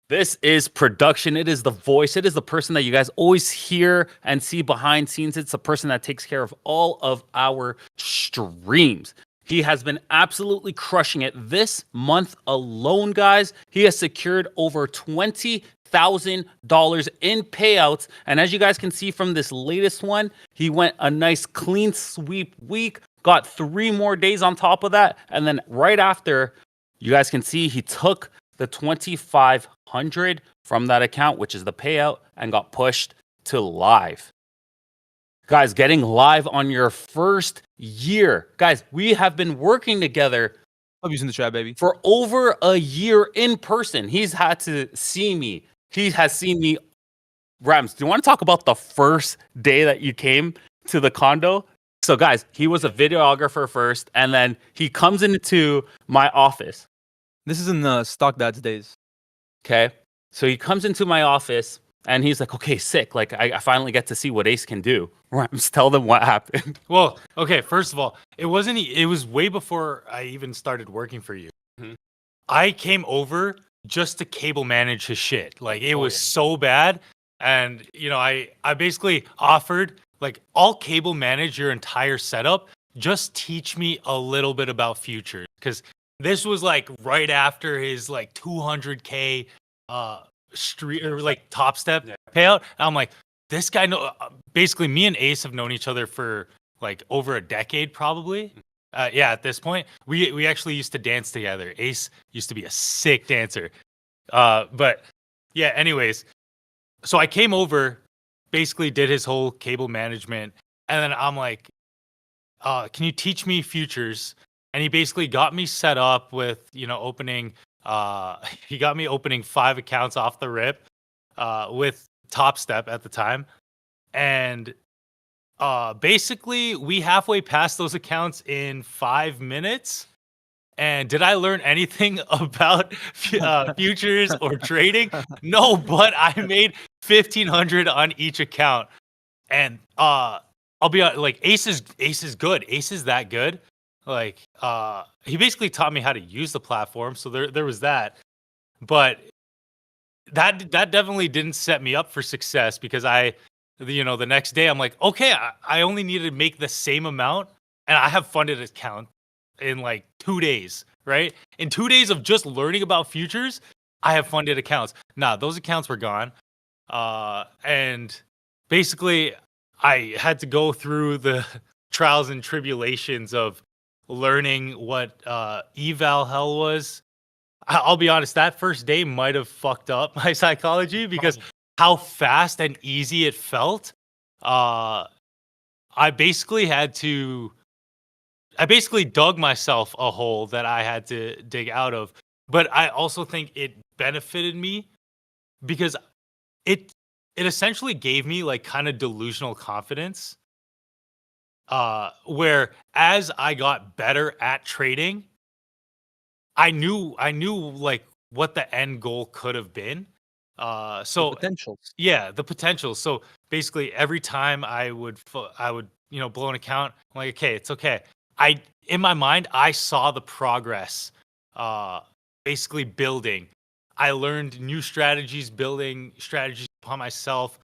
This is production. It is the voice. It is the person that you guys always hear and see behind scenes. It's the person that takes care of all of our streams. He has been absolutely crushing it this month alone, guys. He has secured over $20,000 in payouts. And as you guys can see from this latest one, he went a nice clean sweep week, got 3 more days on top of that. And then right after, you guys can see he took the 2,500 from that account, which is the payout, and got pushed to live. Guys, getting live on your first year. Guys, we have been working together I'm using the chat, baby. for over a year in person. He's had to see me. He has seen me. Rams, do you want to talk about the first day that you came to the condo? So, guys, he was a videographer first, and then he comes into my office. This is in the Stock Dads days. Okay. So he comes into my office and he's like, okay, sick. Like, I finally get to see what Ace can do. Rams, tell them what happened. Well, okay, first of all, it was way before I even started working for you. Mhm. I came over just to cable manage his shit. Like it was so bad. And I basically offered, like, I'll cable manage your entire setup. Just teach me a little bit about futures. Because this was like right after his like 200K street or like top step payout. And I'm like, this guy basically me and Ace have known each other for like over a decade probably. Yeah, at this point. We actually used to dance together. Ace used to be a sick dancer. But yeah, anyways. So I came over, basically did his whole cable management, and then I'm like, can you teach me futures? And he basically got me set up with, opening he got me opening 5 accounts off the rip with Top Step at the time. And basically we halfway passed those accounts in 5 minutes. And did I learn anything about futures or trading? No, but I made 1,500 on each account. And I'll be honest, like Ace is good. Ace is that good. Like he basically taught me how to use the platform, so there was that. But that definitely didn't set me up for success because the next day I'm like, okay, I only needed to make the same amount and I have funded account in like 2 days, right? In 2 days of just learning about futures, I have funded accounts. Nah, those accounts were gone. And basically I had to go through the trials and tribulations of learning what eval hell was. I'll be honest, that first day might have fucked up my psychology because how fast and easy it felt. I basically dug myself a hole that I had to dig out of. But I also think it benefited me because it essentially gave me like kind of delusional confidence. Where as I got better at trading, I knew like what the end goal could have been. So Potentials. yeah, the potential. So basically, every time I would blow an account, I'm like, okay, it's okay. In my mind, I saw the progress, basically building. I learned new strategies, building strategies upon myself.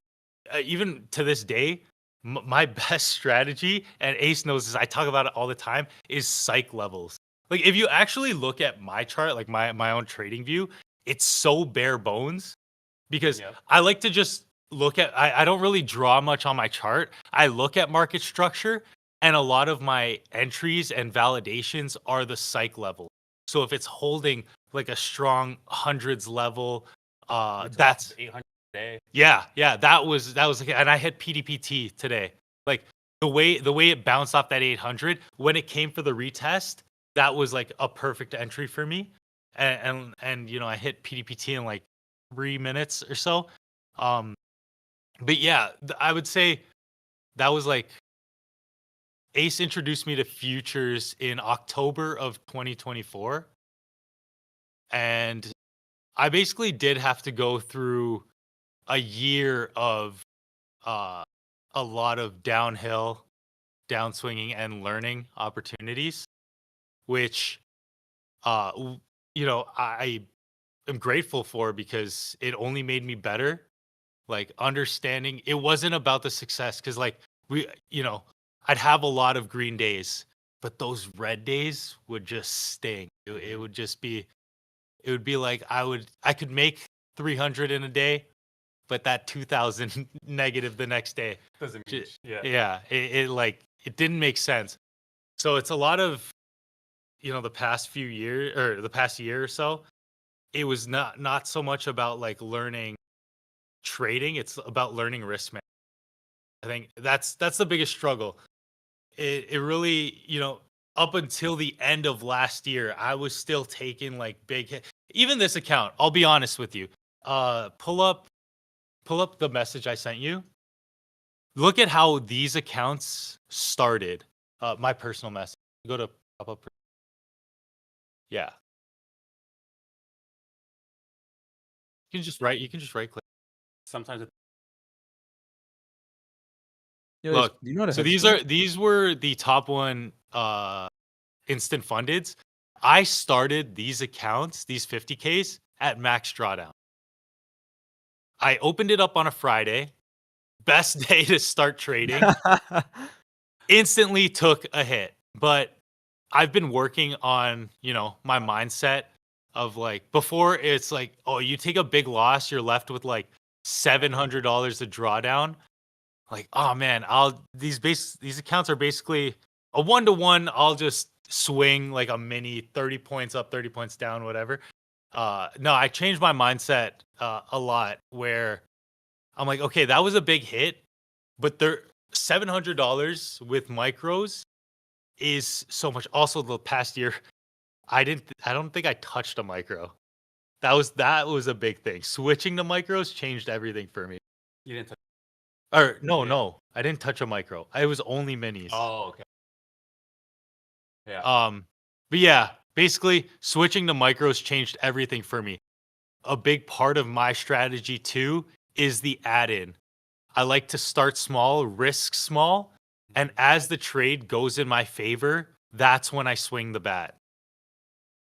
Even to this day, my best strategy, and Ace knows this, I talk about it all the time, is psych levels. Like if you actually look at my chart, like my own trading view, it's so bare bones because I like to just look at I don't really draw much on my chart. I look at market structure and a lot of my entries and validations are the psych level. So if it's holding like a strong hundreds level That's 800 a day. yeah, that was like, and I hit PDPT today. Like the way it bounced off that 800 when it came for the retest, that was like a perfect entry for me. And you know, I hit PDPT in like 3 minutes or so. But yeah, I would say that was like Ace introduced me to futures in October of 2024. And I basically did have to go through a year of uh, a lot of downhill, downswinging, and learning opportunities, which, you know, I am grateful for because it only made me better. Like understanding it wasn't about the success because, like, you know, I'd have a lot of green days, but those red days would just sting. It would just be, it would be like I could make 300 in a day, but that 2000 negative the next day. Doesn't mean, Yeah, it like it didn't make sense. So it's a lot of, you know, the past few years or the past year or so, it was not so much about like learning trading, it's about learning risk management. I think that's the biggest struggle. It really, you know, up until the end of last year, I was still taking like big hit. Even this account, I'll be honest with you. Pull up the message I sent you. Look at how these accounts started. My personal message. Go to Prophub. Yeah. You can just right click. Sometimes Yo, Look, do you know how to so hedge these were the top one instant fundeds. I started these accounts, these 50Ks at max drawdown. I opened it up on a Friday, best day to start trading. Instantly took a hit, but I've been working on, you know, my mindset of like before it's like, oh, you take a big loss, you're left with like $700 to drawdown. Like, oh man, these accounts are basically a 1-to-1. I'll just swing like a mini 30 points up, 30 points down, whatever. No, I changed my mindset a lot where I'm like, okay, that was a big hit, but there $700 with micros is so much. Also, the past year, I don't think I touched a micro. That was a big thing. Switching to micros changed everything for me. you didn't touch. Or no, Yeah. no, I didn't touch a micro. I was only minis. Oh, okay. Yeah. But yeah, basically switching to micros changed everything for me. A big part of my strategy too is the add-in. I like to start small, risk small, and as the trade goes in my favor, that's when I swing the bat.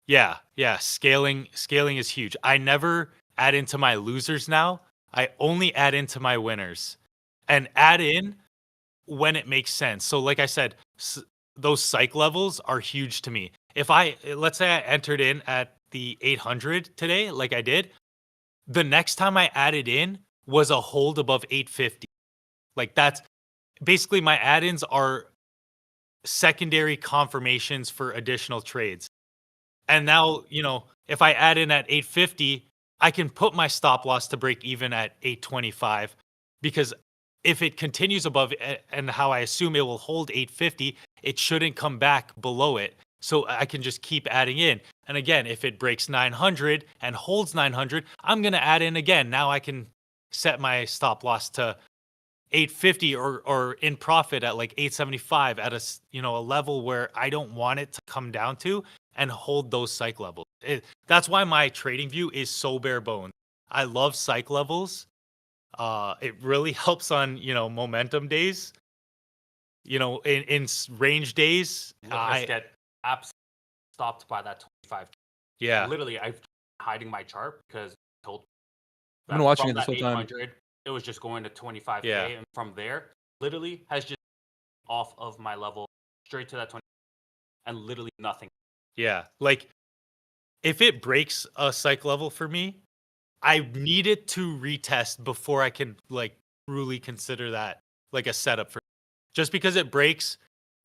Yeah, scaling is huge. I never add into my losers now. I only add into my winners. And add in when it makes sense. So like I said, those psych levels are huge to me. If let's say I entered in at the 800 today, like I did, the next time I added in was a hold above 850. Like that's basically my add-ins are secondary confirmations for additional trades. And now, you know, if I add in at 850, I can put my stop loss to break even at 825 because if it continues above and how I assume it will hold 850, it shouldn't come back below it. So I can just keep adding in. And again, if it breaks 900 and holds 900, I'm going to add in again. Now I can set my stop loss to 850 or in profit at like 875 at a level where I don't want it to come down to and hold those psych levels. That's why my trading view is so bare bones. I love psych levels. It really helps on, you know, momentum days. You know, in range days, I get apps stopped by that 25. Yeah. Literally, I'm hiding my chart because I told. I've been watching from it this that whole time. 800, it was just going to 25K, Yeah. and from there, literally has just off of my level straight to that 20, and literally nothing. Yeah. Like if it breaks a psych level for me, I need it to retest before I can like truly consider that like a setup for. Just because it breaks,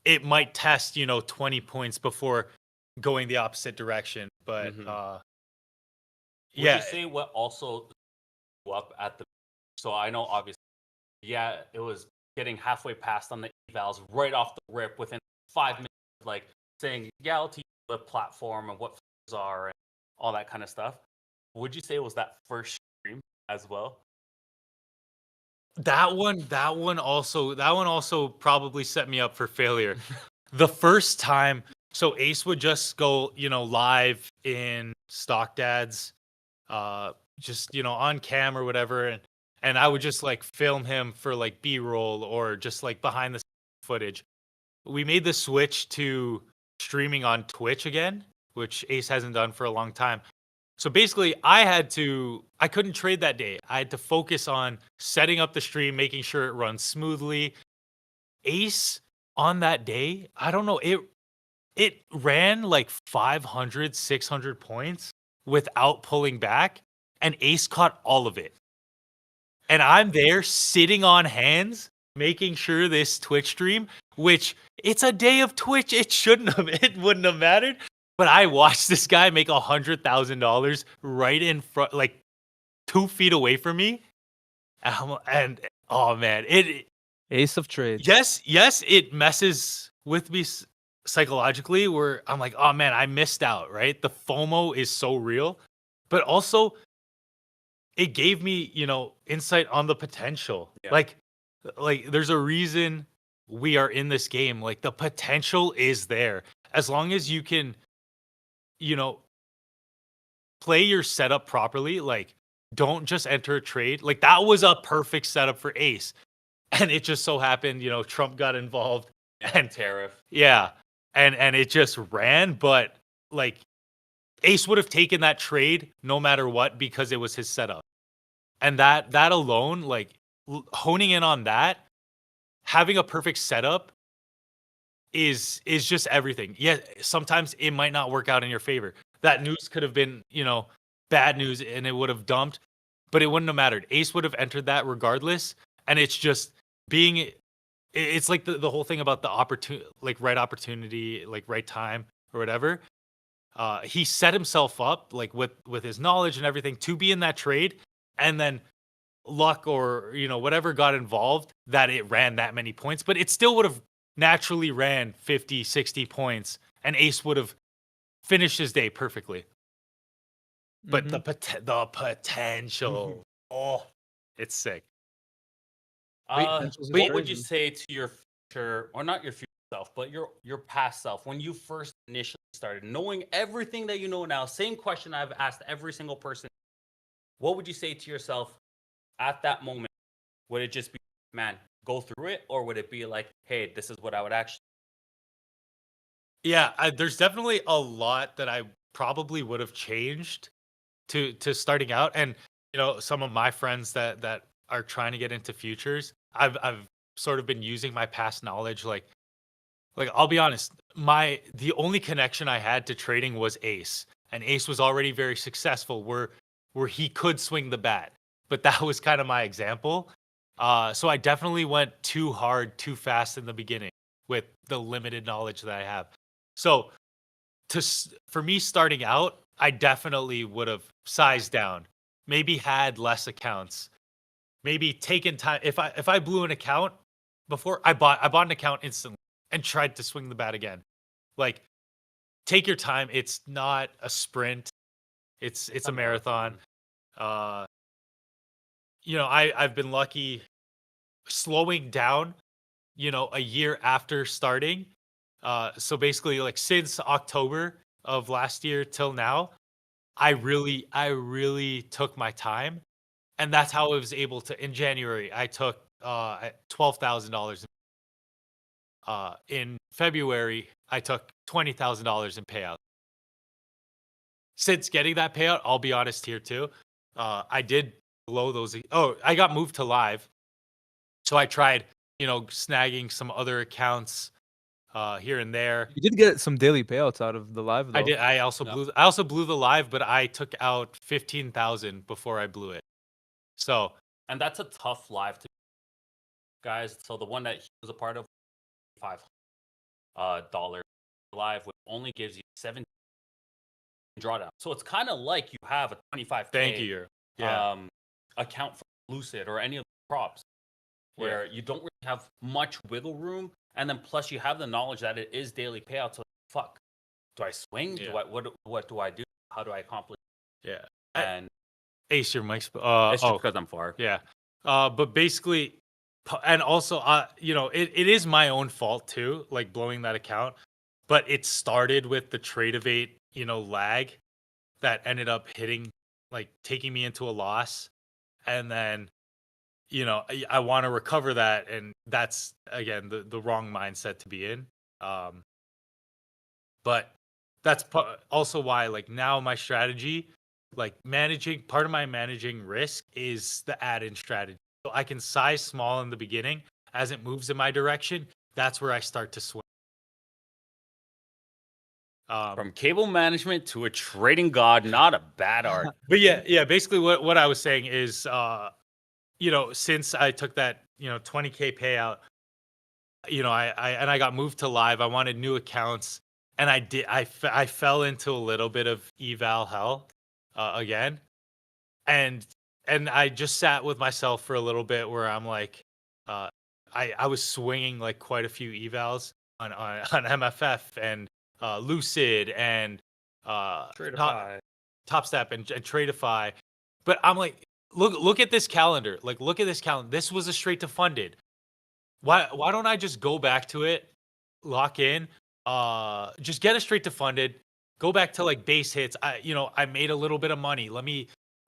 it might test, you know, 20 points before going the opposite direction. But Would yeah, you say what also up at the. So I know obviously, yeah, it was getting halfway past on the evals right off the rip within 5 minutes, like saying, yeah, I'll teach you the platform and what features are and all that kind of stuff. Would you say it was that first stream as well? That one also probably set me up for failure. The first time, so Ace would just go, live in Stock Dads, just on cam or whatever, and I would just like film him for like B-roll or just like behind the footage. We made the switch to streaming on Twitch again, which Ace hasn't done for a long time. So basically, I couldn't trade that day. I had to focus on setting up the stream, making sure it runs smoothly. Ace on that day, I don't know, it ran like 500, 600 points without pulling back, and Ace caught all of it. And I'm there sitting on hands, making sure this Twitch stream, which it's a day of Twitch, it wouldn't have mattered. But I watched this guy make $100,000 right in front, like 2 feet away from me. And oh man, Ace of trades. yes, it messes with me psychologically where I'm like, oh man, I missed out, right? The FOMO is so real. But also, it gave me, insight on the potential. Yeah. Like there's a reason we are in this game. Like the potential is there. As long as you can, play your setup properly, like don't just enter a trade. Like that was a perfect setup for Ace. And it just so happened, Trump got involved and tariff. yeah. And it just ran, but like Ace would have taken that trade no matter what because it was his setup. And that alone, like honing in on that, having a perfect setup is just everything. Yeah, sometimes it might not work out in your favor. That news could have been, bad news and it would have dumped, but it wouldn't have mattered. Ace would have entered that regardless. And it's just it's like the whole thing about the right opportunity, like right time or whatever. He set himself up like with his knowledge and everything to be in that trade, and then luck or whatever got involved that it ran that many points, but it still would have naturally ran 50, 60 points, and Ace would have finished his day perfectly. But the potential, oh, it's sick. What would you say to your future, or not your future self, but your past self when you first initially started, knowing everything that you know now? Same question I've asked every single person. What would you say to yourself at that moment? Would it just be, man, go through it, or would it be like, hey, this is what I would actually? Yeah, there's definitely a lot that I probably would have changed to starting out, and some of my friends that are trying to get into futures, I've sort of been using my past knowledge, like I'll be honest, the only connection I had to trading was Ace, and Ace was already very successful where he could swing the bat, but that was kind of my example. So I definitely went too hard, too fast in the beginning with the limited knowledge that I have. So for me starting out, I definitely would have sized down, maybe had less accounts, maybe taken time. If I blew an account before, I bought an account instantly and tried to swing the bat again. Like, take your time. It's not a sprint. It's a marathon. I've been lucky slowing down, a year after starting. So basically, like since October of last year till now, I really took my time, and that's how I was able to. In January, I took $12,000. In February, I took $20,000 in payout. Since getting that payout, I'll be honest here too. I did blow those. Oh, I got moved to live, so I tried, snagging some other accounts here and there. You did get some daily payouts out of the live, though. I did. I also blew the live, but I took out 15,000 before I blew it. So, and that's a tough live to guys. So the one that he was a part of, $5 live, which only gives you 17 drawdown. So it's kind of like you have a 25K. Thank you. Yeah. account for Lucid or any of the props where you don't really have much wiggle room, and then plus you have the knowledge that it is daily payout. So fuck, do I swing? Yeah. Do I what do I do? How do I accomplish? Yeah. And Ace, your mic's. it's just because I'm far. Yeah. But basically, and also, it is my own fault too, like blowing that account. But it started with the trade of 8, lag that ended up taking me into a loss. And then, I want to recover that. And that's, again, the wrong mindset to be in. But that's also why, like, now my strategy, like part of my managing risk is the add-in strategy. So I can size small in the beginning. As it moves in my direction, that's where I start to swing. From cable management to a trading god, not a bad art. But yeah. Basically, what I was saying is, since I took that 20K payout, I got moved to live. I wanted new accounts, and I did. I fell into a little bit of eval hell again, and I just sat with myself for a little bit where I'm like, I was swinging like quite a few evals on MFF and Lucid and Top Step and Tradeify, but I'm like, look at this calendar. Like, look at this calendar. This was a straight to funded. Why don't I just go back to it, lock in, just get it straight to funded, go back to like base hits. I made a little bit of money.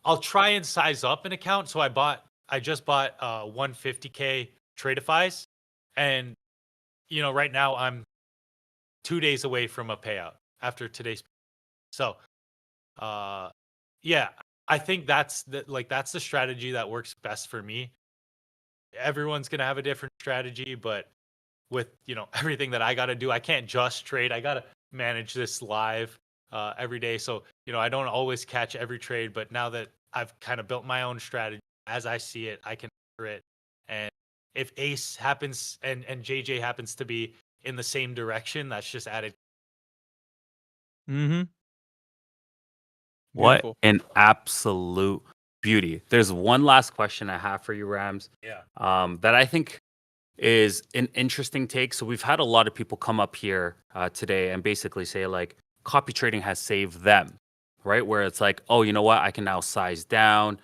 I'll try and size up an account. So I just bought 150K Tradeifys, and right now I'm 2 days away from a payout after today's. So, yeah, I think that's the strategy that works best for me. Everyone's gonna have a different strategy, but with everything that I got to do, I can't just trade. I got to manage this live every day. So I don't always catch every trade, but now that I've kind of built my own strategy as I see it, I can enter it. And if Ace happens and JJ happens to be in the same direction, that's just added. Mm-hmm. What Beautiful. an absolute beauty. There's one last question I have for you, Rams. Yeah. That I think is an interesting take. So we've had a lot of people come up here today and basically say like copy trading has saved them, right? Where it's like, oh, you know what? I can now size down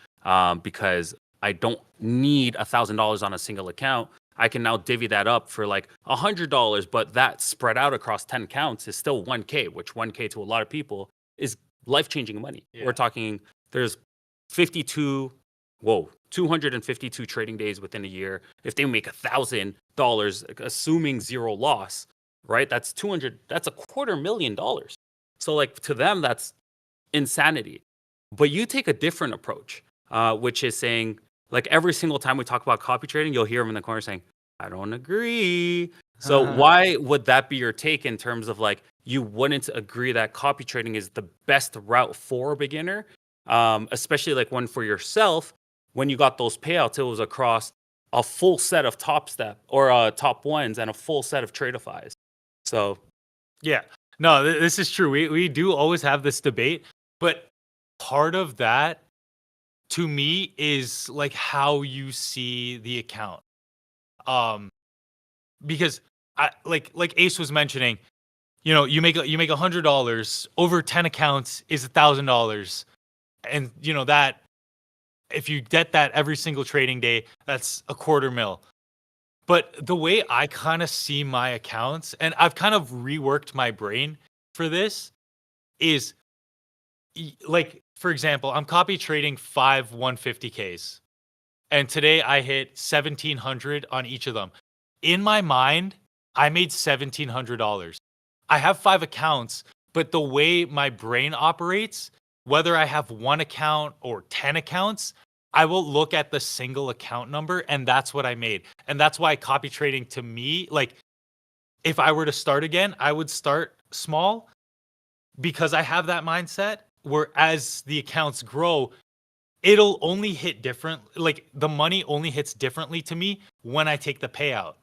because I don't need $1,000 on a single account. I can now divvy that up for like $100, but that spread out across 10 accounts is still 1K, which 1K to a lot of people is life-changing money. Yeah. We're talking there's 252 trading days within a year. If they make $1,000, assuming zero loss, right? That's $250,000. So like to them, that's insanity. But you take a different approach, which is saying like every single time we talk about copy trading, you'll hear them in the corner saying, I don't agree. So why would that be your take in terms of like you wouldn't agree that copy trading is the best route for a beginner, especially like one for yourself? When you got those payouts, it was across a full set of Top Step or top ones and a full set of Tradeifys. So, yeah, no, this is true. We do always have this debate, but part of that to me is like how you see the account. Because I like Ace was mentioning, you make $100 over 10 accounts is $1,000, and that if you get that every single trading day, that's $250,000. But the way I kind of see my accounts, and I've kind of reworked my brain for this, is like, for example, I'm copy trading 5 150Ks. And today I hit 1,700 on each of them. In my mind, I made $1,700. I have 5 accounts, but the way my brain operates, whether I have 1 account or 10 accounts, I will look at the single account number, and that's what I made. And that's why copy trading to me, like, if I were to start again, I would start small because I have that mindset where as the accounts grow, it'll only hit different. Like, the money only hits differently to me when I take the payout,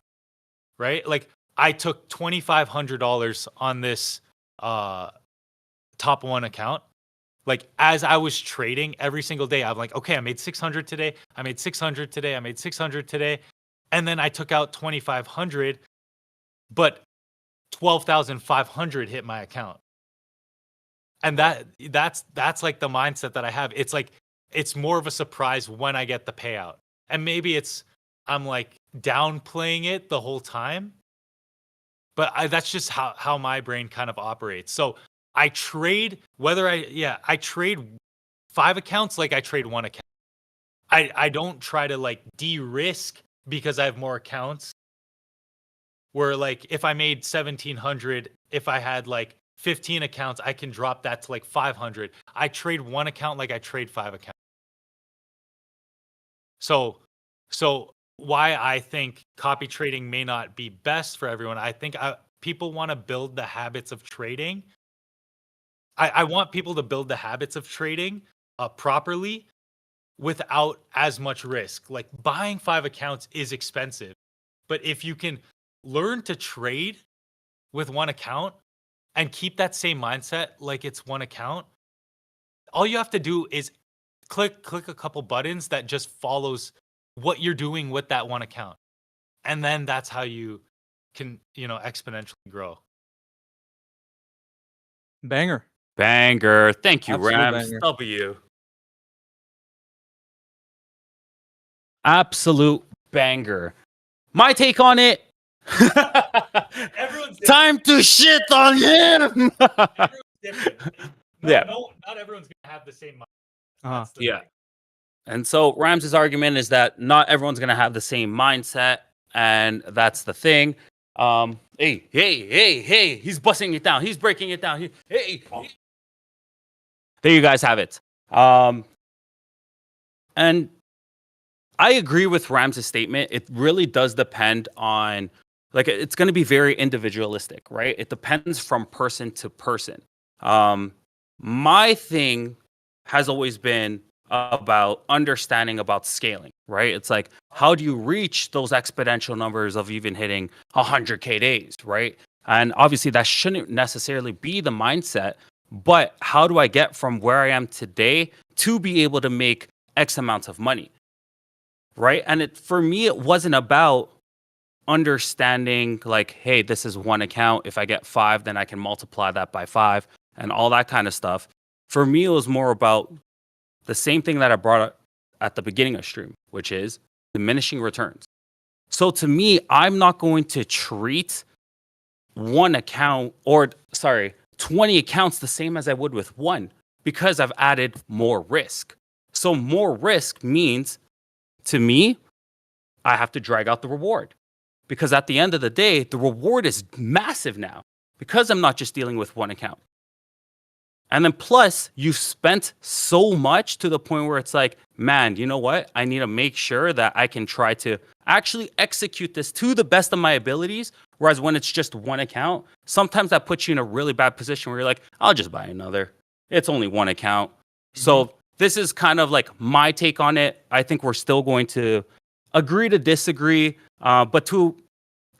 right? Like, I took $2,500 on this top one account, like as I was trading every single day, I'm like, okay, I made 600 today. I made 600 today. I made 600 today. And then I took out 2,500, but 12,500 hit my account. And that's like the mindset that I have. It's like, it's more of a surprise when I get the payout. And maybe I'm like downplaying it the whole time, but that's just how my brain kind of operates. So I trade I trade 5 accounts like I trade 1 account. I don't try to like de-risk because I have more accounts. Where like if I made 1,700, if I had like 15 accounts, I can drop that to like 500. I trade 1 account like I trade 5 accounts. So why I think copy trading may not be best for everyone. I think people want to build the habits of trading. I want people to build the habits of trading properly without as much risk. Like buying 5 accounts is expensive, but if you can learn to trade with 1 account and keep that same mindset like it's 1 account, all you have to do is click a couple buttons that just follows what you're doing with that 1 account. And then that's how you can, exponentially grow. Banger. Banger. Thank you, Absolute Rams. banger. W. Absolute banger. My take on it. Everyone's Time to shit on him. Everyone's different. Yeah. Not everyone's gonna have the same mind. Uh-huh. That's the Yeah. thing. And so Rams' argument is that not everyone's going to have the same mindset. And that's the thing. Hey, he's busting it down. He's breaking it down. Hey. There you guys have it. And I agree with Rams' statement. It really does depend on, like, it's going to be very individualistic, right? It depends from person to person. My thing has always been about understanding about scaling, right? It's like, how do you reach those exponential numbers of even hitting 100K days, right? And obviously that shouldn't necessarily be the mindset, but how do I get from where I am today to be able to make X amounts of money, right? And for me, it wasn't about understanding like, hey, this is 1 account. If I get 5, then I can multiply that by 5 and all that kind of stuff. For me, it was more about the same thing that I brought up at the beginning of stream, which is diminishing returns. So to me, I'm not going to treat 20 accounts the same as I would with 1 because I've added more risk. So more risk means, to me, I have to drag out the reward. Because at the end of the day, the reward is massive now because I'm not just dealing with 1 account. And then plus, you've spent so much to the point where it's like, man, you know what? I need to make sure that I can try to actually execute this to the best of my abilities. Whereas when it's just 1 account, sometimes that puts you in a really bad position where you're like, I'll just buy another. It's only 1 account. Mm-hmm. So this is kind of like my take on it. I think we're still going to agree to disagree, but to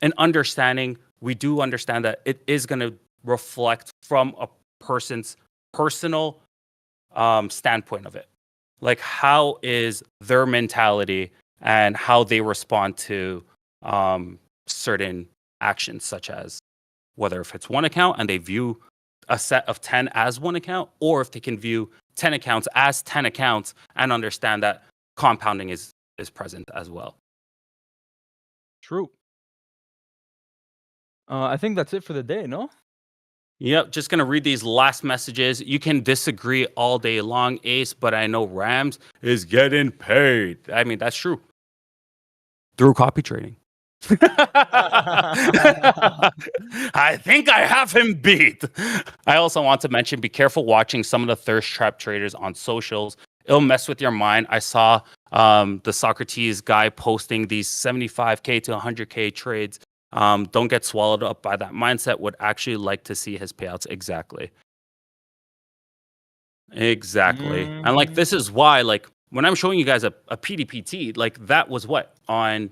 an understanding, we do understand that it is going to reflect from a person's personal standpoint of it. Like, how is their mentality and how they respond to certain actions, such as whether if it's 1 account and they view a set of 10 as 1 account, or if they can view 10 accounts as 10 accounts and understand that compounding is present as well. True. I think that's it for the day, no? Yep, just going to read these last messages. You can disagree all day long, Ace, but I know Rams is getting paid. I mean, that's true. Through copy trading. I think I have him beat. I also want to mention, be careful watching some of the thirst trap traders on socials. It'll mess with your mind. I saw the Socrates guy posting these 75K to 100K trades. Don't get swallowed up by that mindset. Would actually like to see his payouts. Exactly. And like, this is why, like, when I'm showing you guys a PDPT, like, that was what? On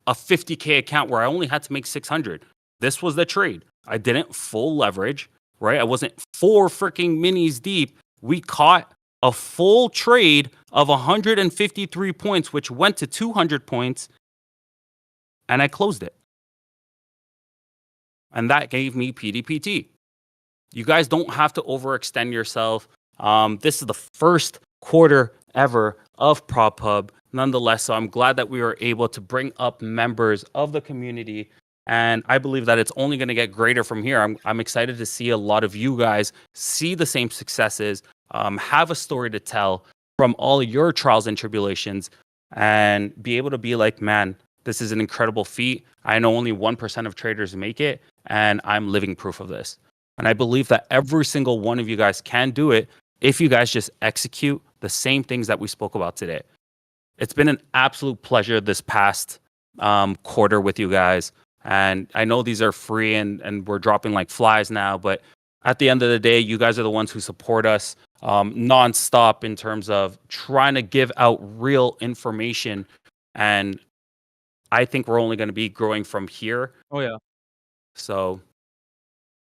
a 50K account where I only had to make 600. This was the trade. I didn't full leverage, right? I wasn't 4 freaking minis deep. we caught a full trade of 153 points, which went to 200 points, and I closed it. And that gave me PDPT. You guys don't have to overextend yourself. This is the first quarter ever of Prophub. Nonetheless, so I'm glad that we were able to bring up members of the community, and I believe that it's only going to get greater from here. I'm excited to see a lot of you guys see the same successes, have a story to tell from all of your trials and tribulations, and be able to be like, man, this is an incredible feat. I know only 1% of traders make it, and I'm living proof of this. And I believe that every single one of you guys can do it if you guys just execute the same things that we spoke about today. It's been an absolute pleasure this past quarter with you guys. And I know these are free and we're dropping like flies now, but at the end of the day, you guys are the ones who support us nonstop in terms of trying to give out real information. And I think we're only going to be growing from here. Oh yeah. So,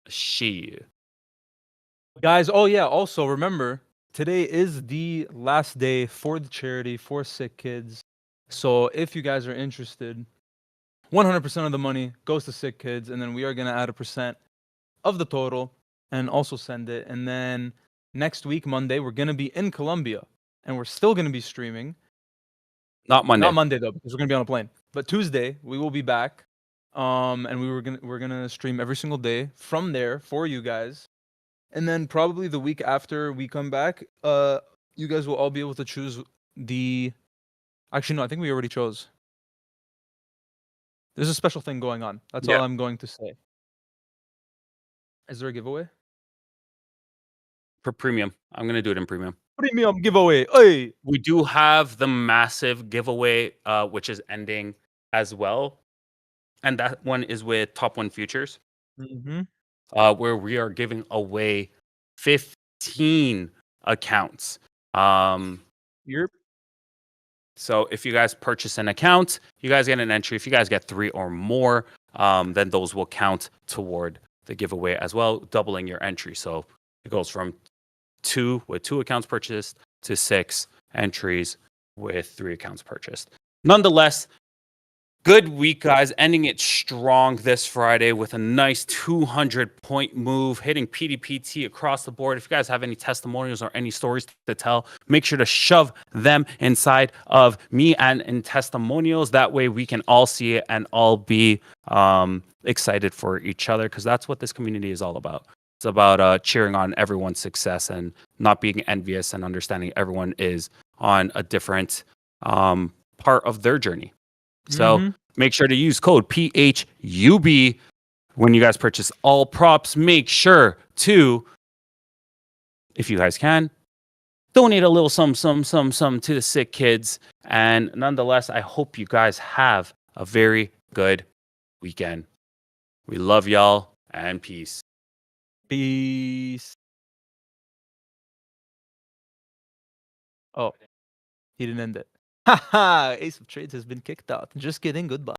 she. Guys, oh yeah, also remember, today is the last day for the charity for sick kids. So if you guys are interested, 100% of the money goes to sick kids, and then we are going to add a percent of the total and also send it. And then next week, Monday, we're going to be in Colombia, and we're still going to be streaming. Not Monday. Not Monday though, because we're going to be on a plane. But Tuesday, we will be back. And we're gonna stream every single day from there for you guys. And then probably the week after we come back, you guys will all be able to choose the. Actually, no, I think we already chose. There's a special thing going on. That's all I'm going to say. Is there a giveaway? For premium. I'm going to do it in premium. Premium giveaway. Hey! We do have the massive giveaway, which is ending as well. And that one is with Top 1 Futures, where we are giving away 15 accounts. Yep. So if you guys purchase an account, you guys get an entry. If you guys get 3 or more, then those will count toward the giveaway as well, doubling your entry. So it goes from 2 with 2 accounts purchased to 6 entries with 3 accounts purchased. Nonetheless, good week, guys. Ending it strong this Friday with a nice 200-point move, hitting PDPT across the board. If you guys have any testimonials or any stories to tell, make sure to shove them inside of me and in testimonials. That way we can all see it and all be excited for each other, because that's what this community is all about. It's about cheering on everyone's success and not being envious, and understanding everyone is on a different part of their journey. So make sure to use code PHUB when you guys purchase all props. Make sure to, if you guys can, donate a little some to the sick kids. And nonetheless, I hope you guys have a very good weekend. We love y'all, and peace. Peace. Oh, he didn't end it. Haha, Ace of Trades has been kicked out. Just kidding. Goodbye.